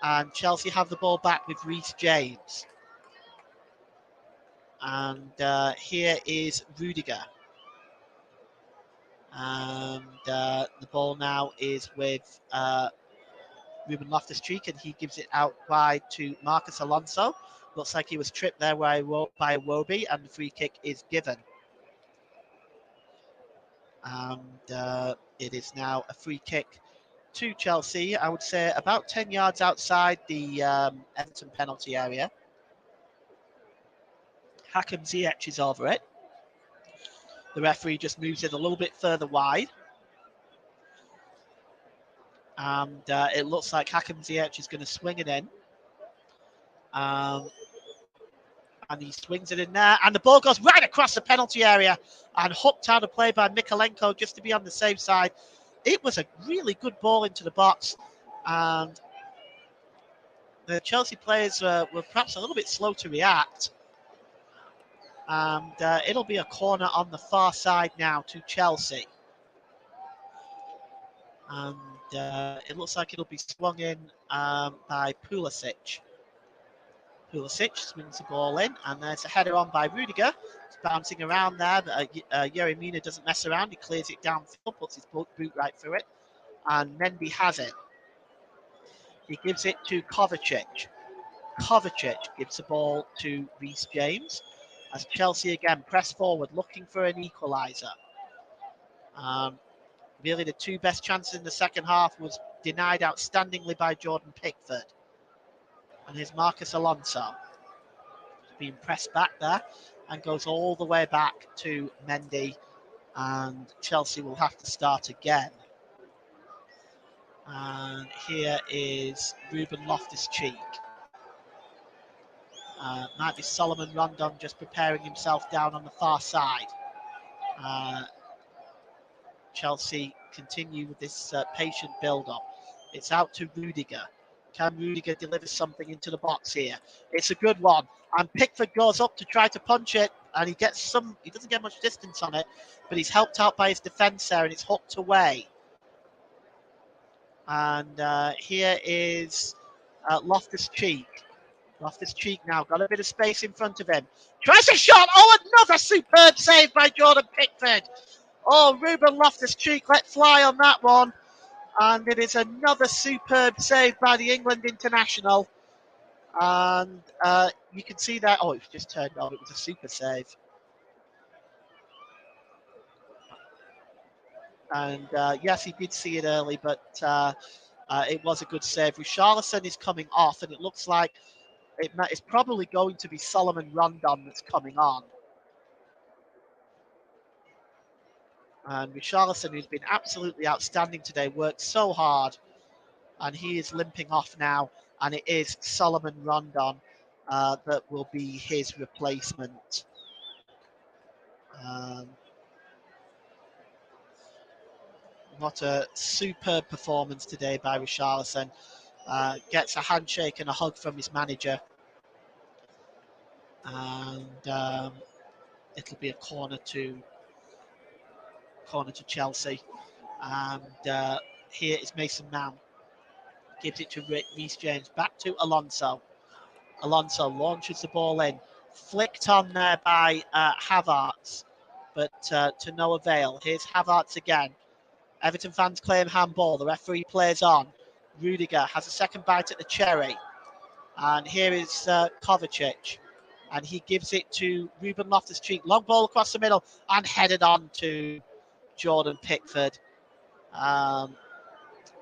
And Chelsea have the ball back with Reece James. And here is Rudiger. And the ball now is with Ruben Loftus-Cheek, and he gives it out wide to Marcus Alonso. Looks like he was tripped there by Iwobi, and the free kick is given. And it is now a free kick to Chelsea, I would say about 10 yards outside the Everton penalty area. Hakim Ziyech is over it. The referee just moves it a little bit further wide. And it looks like Hakim Ziyech is going to swing it in. And he swings it in there, and the ball goes right across the penalty area and hooked out of play by Mikalenko just to be on the safe side. It was a really good ball into the box, and the Chelsea players were perhaps a little bit slow to react. And it'll be a corner on the far side now to Chelsea. And it looks like it'll be swung in by Pulisic. Pulisic swings the ball in, and there's a header on by Rudiger. It's bouncing around there, but Yerry Mina doesn't mess around. He clears it downfield, puts his boot right through it, and Mendy has it. He gives it to Kovacic. Kovacic gives the ball to Reece James, as Chelsea again press forward, looking for an equaliser. Really, the two best chances in the second half was denied outstandingly by Jordan Pickford. And here's Marcus Alonso being pressed back there and goes all the way back to Mendy, and Chelsea will have to start again. And here is Ruben Loftus-Cheek. Might be Solomon Rondon just preparing himself down on the far side. Chelsea continue with this patient build-up. It's out to Rudiger. Can Rudiger deliver something into the box here? It's a good one. And Pickford goes up to try to punch it, and he doesn't get much distance on it, but he's helped out by his defence there, and it's hooked away. And here is Loftus-Cheek. Loftus-Cheek now got a bit of space in front of him. Tries a shot. Oh, another superb save by Jordan Pickford. Oh, Ruben Loftus-Cheek let fly on that one. And it is another superb save by the England international. And you can see that. Oh, it's just turned on. It was a super save. And yes, he did see it early, but it was a good save. Richarlison is coming off, and it looks like it's probably going to be Solomon Rondon that's coming on. And Richarlison, who's been absolutely outstanding today, worked so hard, and he is limping off now. And it is Solomon Rondon that will be his replacement. What a superb performance today by Richarlison. Gets a handshake and a hug from his manager. And it'll be a corner to Chelsea. And here is Mason Mount. Gives it to Reece James. Back to Alonso. Alonso launches the ball in. Flicked on there by Havertz, but to no avail. Here's Havertz again. Everton fans claim handball. The referee plays on. Rudiger has a second bite at the cherry. And here is Kovacic. And he gives it to Ruben Loftus-Cheek. Long ball across the middle and headed on to Jordan Pickford. And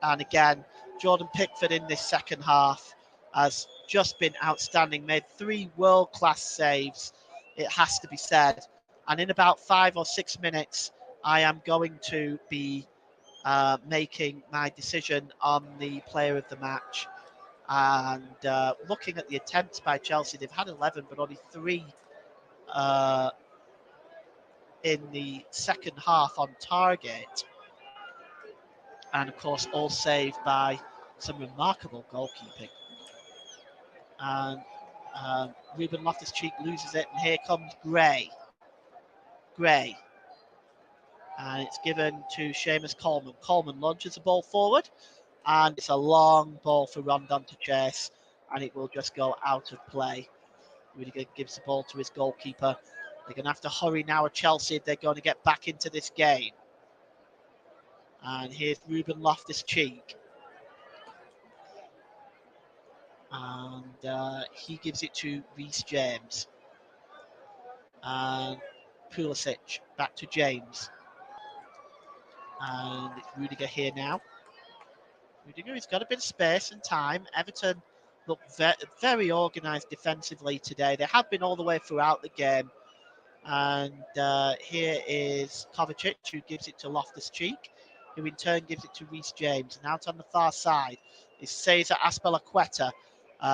again, Jordan Pickford in this second half has just been outstanding. Made 3 world-class saves, it has to be said. And in about 5 or 6 minutes, I am going to be making my decision on the player of the match. And looking at the attempts by Chelsea, they've had 11, but only 3 in the second half on target. And of course, all saved by some remarkable goalkeeping. And Ruben Loftus-Cheek loses it, and here comes Gray. And it's given to Seamus Coleman. Coleman launches the ball forward, and it's a long ball for Rondon to chase, and it will just go out of play. Rudiger gives the ball to his goalkeeper. They're going to have to hurry now at Chelsea if they're going to get back into this game. And here's Ruben Loftus-Cheek. And he gives it to Reece James. And Pulisic back to James. And it's Rudiger here now. Rudiger has got a bit of space and time. Everton look very organised defensively today. They have been all the way throughout the game. And here is Kovacic, who gives it to Loftus-Cheek, who in turn gives it to Reece James. And out on the far side is Cesar Azpilicueta.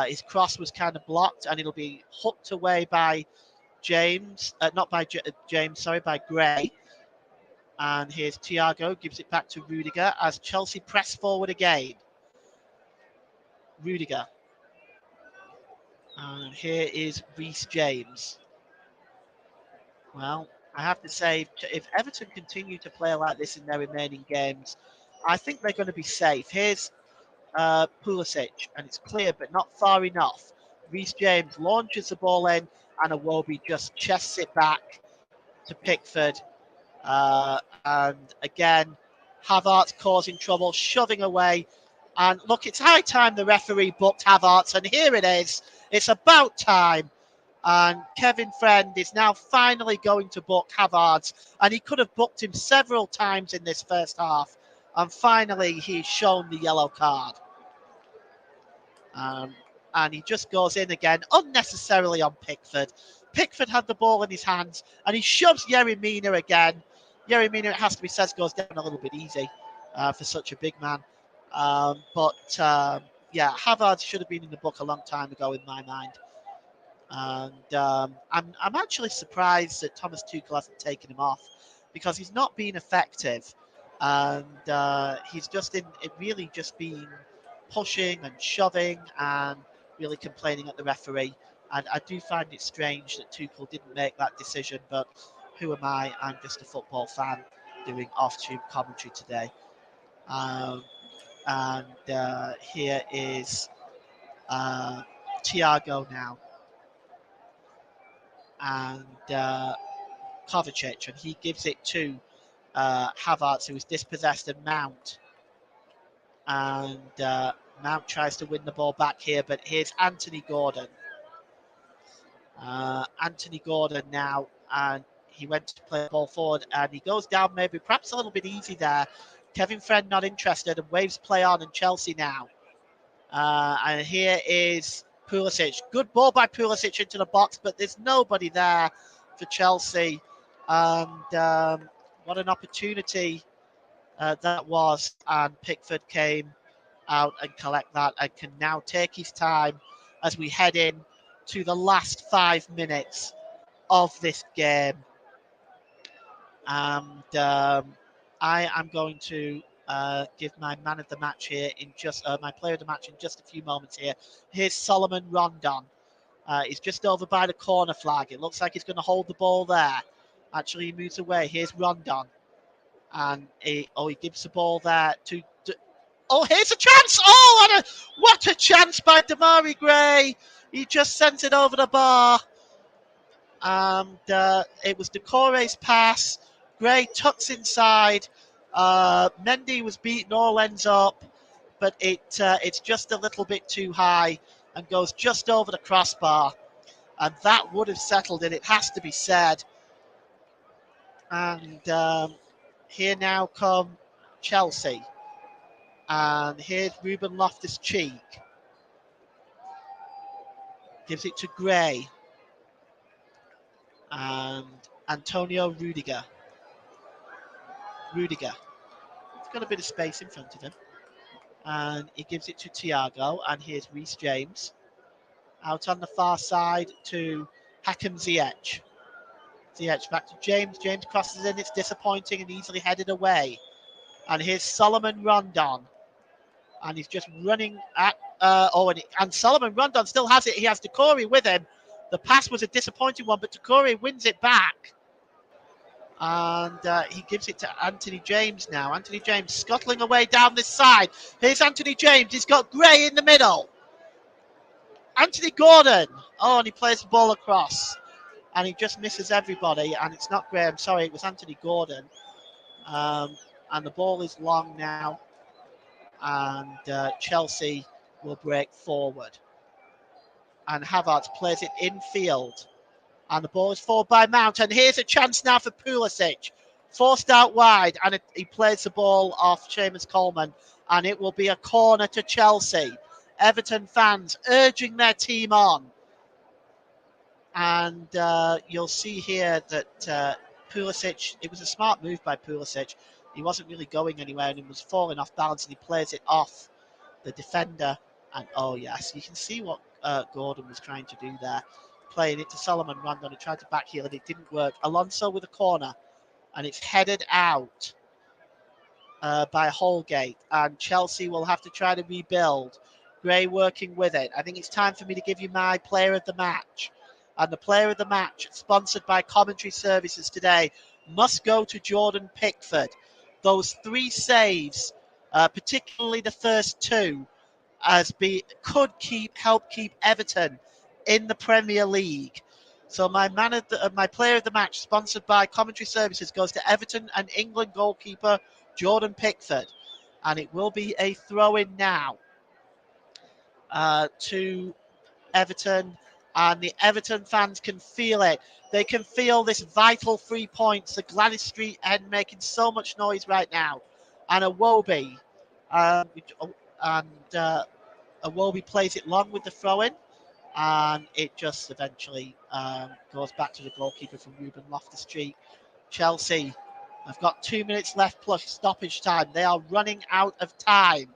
His cross was kind of blocked, and it'll be hooked away by James, by Gray. And here's Thiago, gives it back to Rudiger as Chelsea press forward again. Rudiger. And here is Reece James. Well, I have to say, if Everton continue to play like this in their remaining games, I think they're going to be safe. Here's Pulisic, and it's clear, but not far enough. Reece James launches the ball in, and Iwobi just chests it back to Pickford. And again, Havertz causing trouble, shoving away. And look, it's high time the referee booked Havertz, and here it is. It's about time. And Kevin Friend is now finally going to book Havertz, and he could have booked him several times in this first half. And finally, he's shown the yellow card. And he just goes in again, unnecessarily on Pickford. Pickford had the ball in his hands, and he shoves Yerry Mina again. Yerry Mina, it has to be said, goes down a little bit easy for such a big man. Yeah, Havertz should have been in the book a long time ago in my mind. And I'm actually surprised that Thomas Tuchel hasn't taken him off, because he's not been effective, and he's really just been pushing and shoving and really complaining at the referee. And I do find it strange that Tuchel didn't make that decision, but who am I? I'm just a football fan doing off-tube commentary today. Here is Thiago now, and Kovacic, and he gives it to Havertz, who is dispossessed, and Mount. And Mount tries to win the ball back here, but here's Anthony Gordon. Anthony Gordon now, and he went to play the ball forward, and he goes down maybe perhaps a little bit easy there. Kevin Friend not interested, and waves play on, and Chelsea now. And here is Pulisic. Good ball by Pulisic into the box, but there's nobody there for Chelsea. And what an opportunity that was. And Pickford came out and collect that, and can now take his time as we head in to the last 5 minutes of this game. And I am going to give my man of the match here in just my player of the match in just a few moments here. Here's Solomon Rondon. He's just over by the corner flag. It looks like he's going to hold the ball there. Actually, he moves away. Here's Rondon. And he gives the ball there to oh, here's a chance! Oh, what a chance by Damari Gray! He just sent it over the bar. And it was Decore's pass. Gray tucks inside. Mendy was beating all ends up, but it's just a little bit too high and goes just over the crossbar. And that would have settled it, it has to be said. And here now come Chelsea. And here's Ruben Loftus-Cheek. Gives it to Gray. And Antonio Rudiger. He's got a bit of space in front of him. And he gives it to Thiago. And here's Reece James. Out on the far side to Hakim Ziyech. Ziyech back to James. James crosses in. It's disappointing and easily headed away. And here's Solomon Rondon. And he's just running at... and Solomon Rondon still has it. He has Decore with him. The pass was a disappointing one, but Decore wins it back. And he gives it to Anthony James now. Anthony James scuttling away down this side. Here's Anthony James. He's got Gray in the middle. Anthony Gordon. Oh, and he plays the ball across. And he just misses everybody. And it's not Gray. I'm sorry, it was Anthony Gordon. And the ball is long now. And Chelsea will break forward. And Havertz plays it infield. And the ball is forward by Mount. And here's a chance now for Pulisic. Forced out wide. And he plays the ball off Seamus Coleman. And it will be a corner to Chelsea. Everton fans urging their team on. And you'll see here that Pulisic, it was a smart move by Pulisic. He wasn't really going anywhere and he was falling off balance. And he plays it off the defender. And oh, yes, you can see what Gordon was trying to do there. Playing it to Solomon Rondon. He tried to back heel and it didn't work. Alonso with a corner. And it's headed out by Holgate. And Chelsea will have to try to rebuild. Gray working with it. I think it's time for me to give you my player of the match. And the player of the match, sponsored by Commentary Services today, must go to Jordan Pickford. Those 3 saves, particularly the first 2, could help keep Everton in the Premier League. So my player of the match, sponsored by Commentary Services, goes to Everton and England goalkeeper Jordan Pickford, and it will be a throw-in now to Everton, and the Everton fans can feel it. They can feel this vital 3 points. The Gladys Street end making so much noise right now. and Iwobi. Um, and Iwobi plays it long with the throw-in, and it just eventually goes back to the goalkeeper from Ruben Loftus-Cheek. Chelsea have got 2 minutes left plus stoppage time. They are running out of time.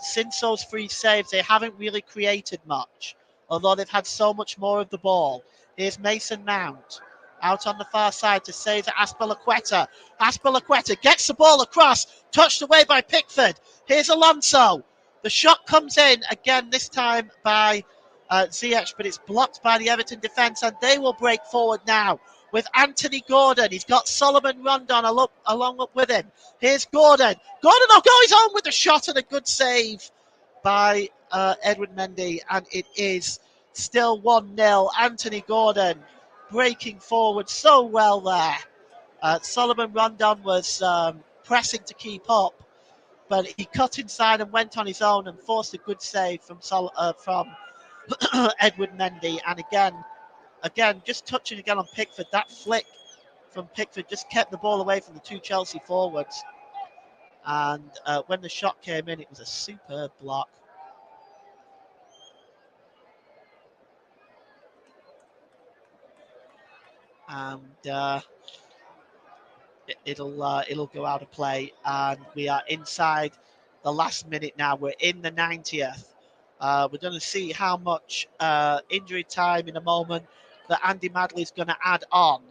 Since those 3 saves, they haven't really created much, although they've had so much more of the ball. Here's Mason Mount out on the far side to save Azpilicueta. Azpilicueta gets the ball across, touched away by Pickford. Here's Alonso. The shot comes in again, this time by Ziyech, but it's blocked by the Everton defence, and they will break forward now with Anthony Gordon. He's got Solomon Rondon along up with him. Here's Gordon. Gordon will go his own with the shot, and a good save by Edward Mendy, and it is still 1-0. Anthony Gordon breaking forward so well there. Solomon Rondon was pressing to keep up, but he cut inside and went on his own and forced a good save from Edward Mendy. And again, just touching again on Pickford, that flick from Pickford just kept the ball away from the 2 Chelsea forwards. And when the shot came in, it was a superb block. And it'll go out of play, and we are inside the last minute now. We're in the 90th. We're going to see how much injury time in a moment that Andy Madley's going to add on.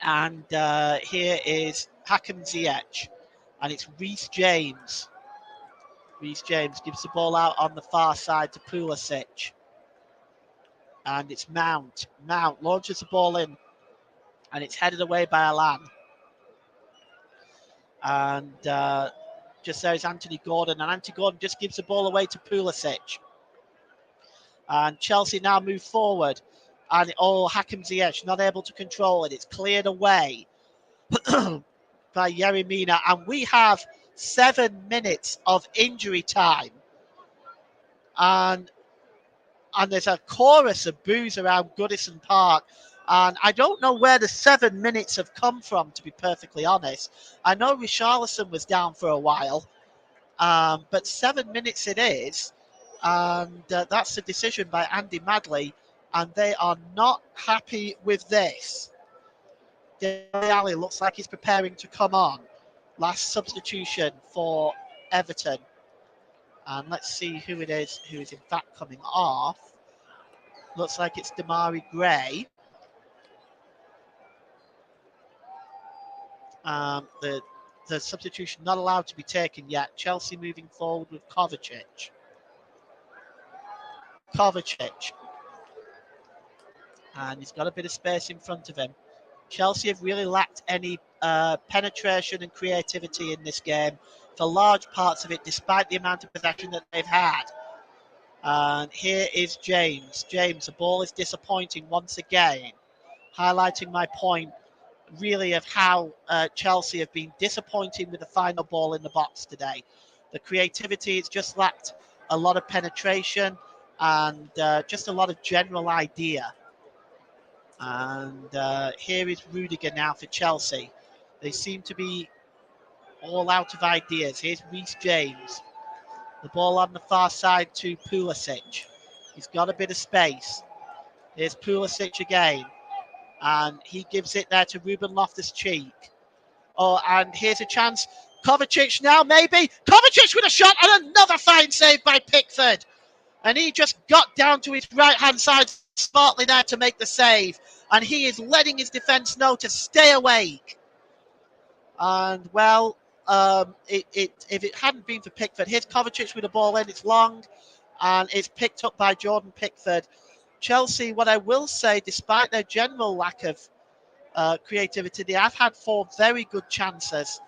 And here is Hakim Ziyech, and it's Reece James. Reece James gives the ball out on the far side to Pulisic. And it's Mount. Mount launches the ball in, and it's headed away by Alan. And just there is Anthony Gordon, and Anthony Gordon just gives the ball away to Pulisic. And Chelsea now move forward, and Hakim Ziyech not able to control it. It's cleared away by Yerry Mina, and we have 7 minutes of injury time. And there's a chorus of boos around Goodison Park. And I don't know where the 7 minutes have come from, to be perfectly honest. I know Richarlison was down for a while, but 7 minutes it is. And that's the decision by Andy Madley. And they are not happy with this. Dele Alli looks like he's preparing to come on. Last substitution for Everton. And let's see who it is who is in fact coming off. Looks like it's Damari Gray. The substitution not allowed to be taken yet. Chelsea moving forward with Kovacic. And he's got a bit of space in front of him. Chelsea have really lacked any penetration and creativity in this game for large parts of it, despite the amount of possession that they've had. And here is James. James, the ball is disappointing once again, highlighting my point really of how Chelsea have been disappointing with the final ball in the box today. The creativity, it's just lacked a lot of penetration and just a lot of general idea. And here is Rudiger now for Chelsea. They seem to be all out of ideas. Here's Reece James. The ball on the far side to Pulisic. He's got a bit of space. Here's Pulisic again. And he gives it there to Ruben Loftus-Cheek. Oh, and here's a chance. Kovacic now, maybe. Kovacic with a shot, and another fine save by Pickford. And he just got down to his right-hand side smartly there to make the save. And he is letting his defence know to stay awake. And, well, if it hadn't been for Pickford, here's Kovacic with the ball in. It's long, and it's picked up by Jordan Pickford. Chelsea, what I will say, despite their general lack of creativity, they have had 4 very good chances.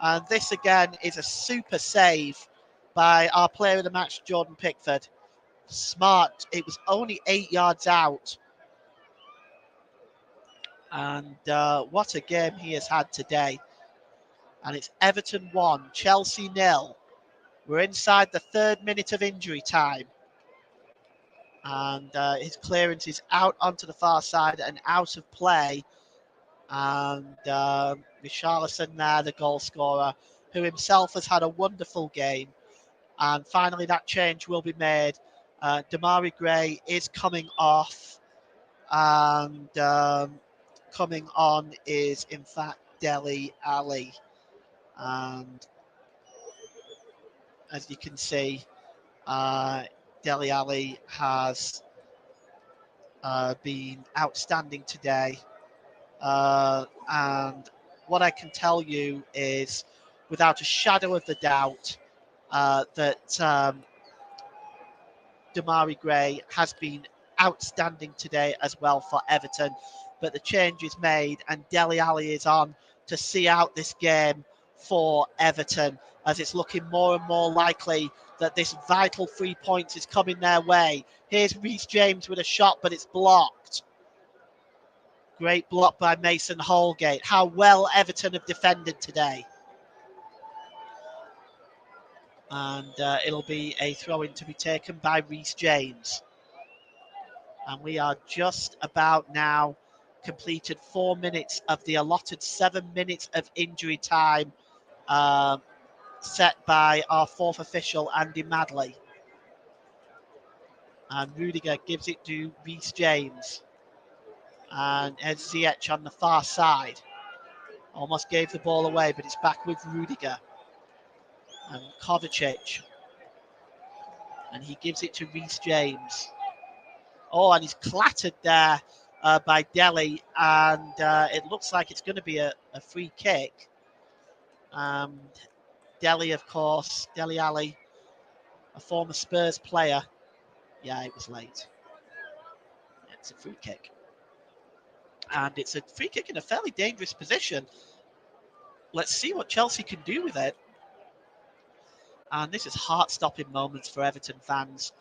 And this, again, is a super save by our player of the match, Jordan Pickford. Smart. It was only 8 yards out. And what a game he has had today. And it's Everton 1, Chelsea 0. We're inside the 3rd minute of injury time. And his clearance is out onto the far side and out of play. And Richarlison there, the goal scorer, who himself has had a wonderful game. And finally, that change will be made. Damari Gray is coming off, and coming on is, in fact, Dele Alli. And as you can see, Dele Alli has been outstanding today. And what I can tell you is, without a shadow of the doubt, that Damari Gray has been outstanding today as well for Everton. But the change is made, and Dele Alli is on to see out this game for Everton, as it's looking more and more likely that this vital 3 points is coming their way. Here's Reece James with a shot, but it's blocked. Great block by Mason Holgate. How well Everton have defended today. And it'll be a throw-in to be taken by Reece James. And we are just about now completed 4 minutes of the allotted 7 minutes of injury time set by our fourth official, Andy Madley. And Rudiger gives it to Reece James. And Ed Ziyech on the far side. Almost gave the ball away, but it's back with Rudiger. And Kovacic. And he gives it to Reece James. Oh, and he's clattered there by Dele, and it looks like it's going to be a free kick. Dele, of course, Dele Alli, a former Spurs player. Yeah, it was late. It's a free kick. And it's a free kick in a fairly dangerous position. Let's see what Chelsea can do with it. And this is heart-stopping moments for Everton fans.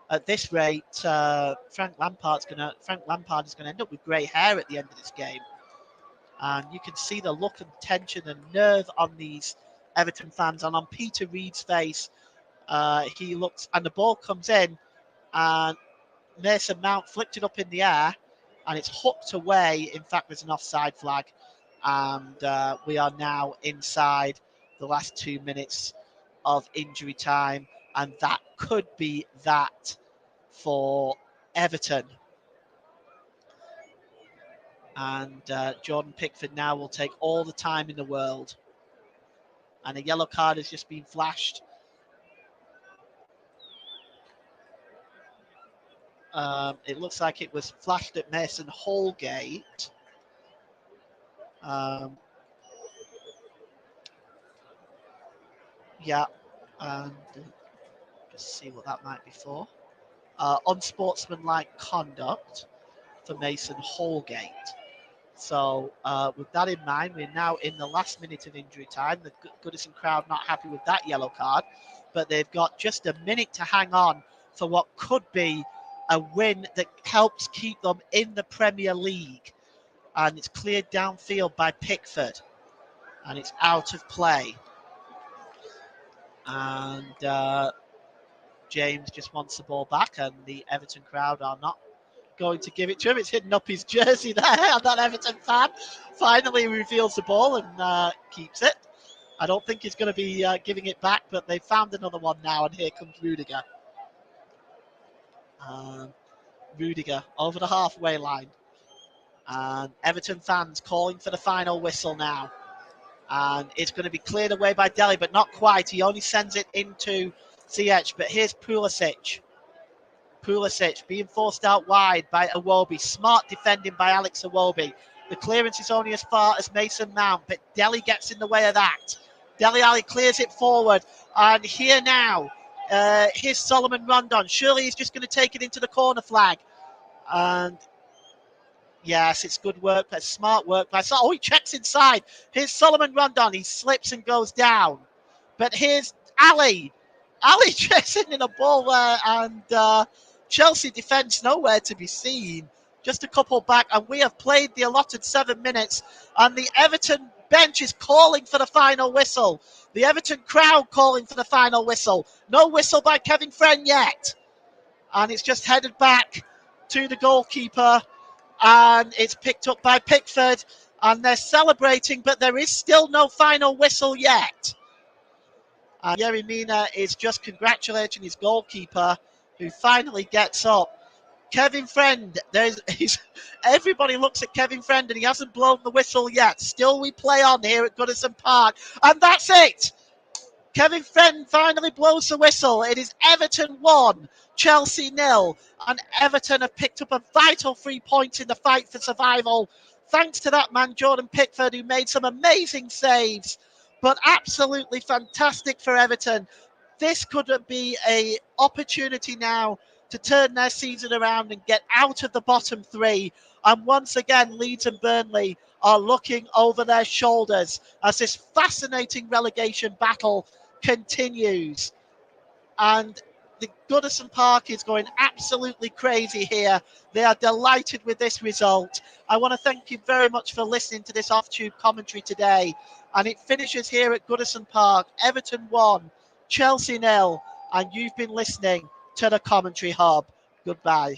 At this rate, Frank Lampard is going to end up with grey hair at the end of this game. And you can see the look and tension and nerve on these Everton fans, and on Peter Reid's face. He looks, and the ball comes in, and Mason Mount flicked it up in the air, and it's hooked away. In fact, there's an offside flag, and we are now inside the last 2 minutes of injury time, and that could be that for Everton. And Jordan Pickford now will take all the time in the world. And a yellow card has just been flashed. It looks like it was flashed at Mason Holgate. Yeah, and just see what that might be for. Unsportsmanlike conduct for Mason Holgate. So with that in mind, we're now in the last minute of injury time. The Goodison crowd not happy with that yellow card, but they've got just a minute to hang on for what could be a win that helps keep them in the Premier League. And it's cleared downfield by Pickford, and it's out of play. And James just wants the ball back, and the Everton crowd are not going to give it to him. It's hidden up his jersey there on that Everton fan. Finally reveals the ball and keeps it. I don't think he's going to be giving it back, but they found another one now, and here comes Rudiger. Rudiger over the halfway line. And Everton fans calling for the final whistle now. And it's going to be cleared away by Dele, but not quite. He only sends it into Ziyech, but here's Pulisic. Pulisic being forced out wide by Iwobi. Smart defending by Alex Iwobi. The clearance is only as far as Mason Mount, but Dele gets in the way of that. Dele Alli clears it forward. And here now, here's Solomon Rondon. Surely he's just going to take it into the corner flag. And yes, it's good work. That's smart work. Oh, he checks inside. Here's Solomon Rondon. He slips and goes down. But here's Ali. Ali chasing in a ball there, and Chelsea defence nowhere to be seen. Just a couple back, and we have played the allotted 7 minutes, and the Everton bench is calling for the final whistle. The Everton crowd calling for the final whistle. No whistle by Kevin Friend yet. And it's just headed back to the goalkeeper, and it's picked up by Pickford. And they're celebrating, but there is still no final whistle yet. And Yerry Mina is just congratulating his goalkeeper, who finally gets up. Kevin Friend, everybody looks at Kevin Friend and he hasn't blown the whistle yet. Still we play on here at Goodison Park. And that's it. Kevin Friend finally blows the whistle. It is Everton 1, Chelsea 0. And Everton have picked up a vital 3 points in the fight for survival. Thanks to that man, Jordan Pickford, who made some amazing saves. But absolutely fantastic for Everton. This could be an opportunity now to turn their season around and get out of the bottom three. And once again, Leeds and Burnley are looking over their shoulders as this fascinating relegation battle continues. And the Goodison Park is going absolutely crazy here. They are delighted with this result. I want to thank you very much for listening to this off-tube commentary today. And it finishes here at Goodison Park. Everton 1, Chelsea 0. And you've been listening to the Commentary Hub. Goodbye.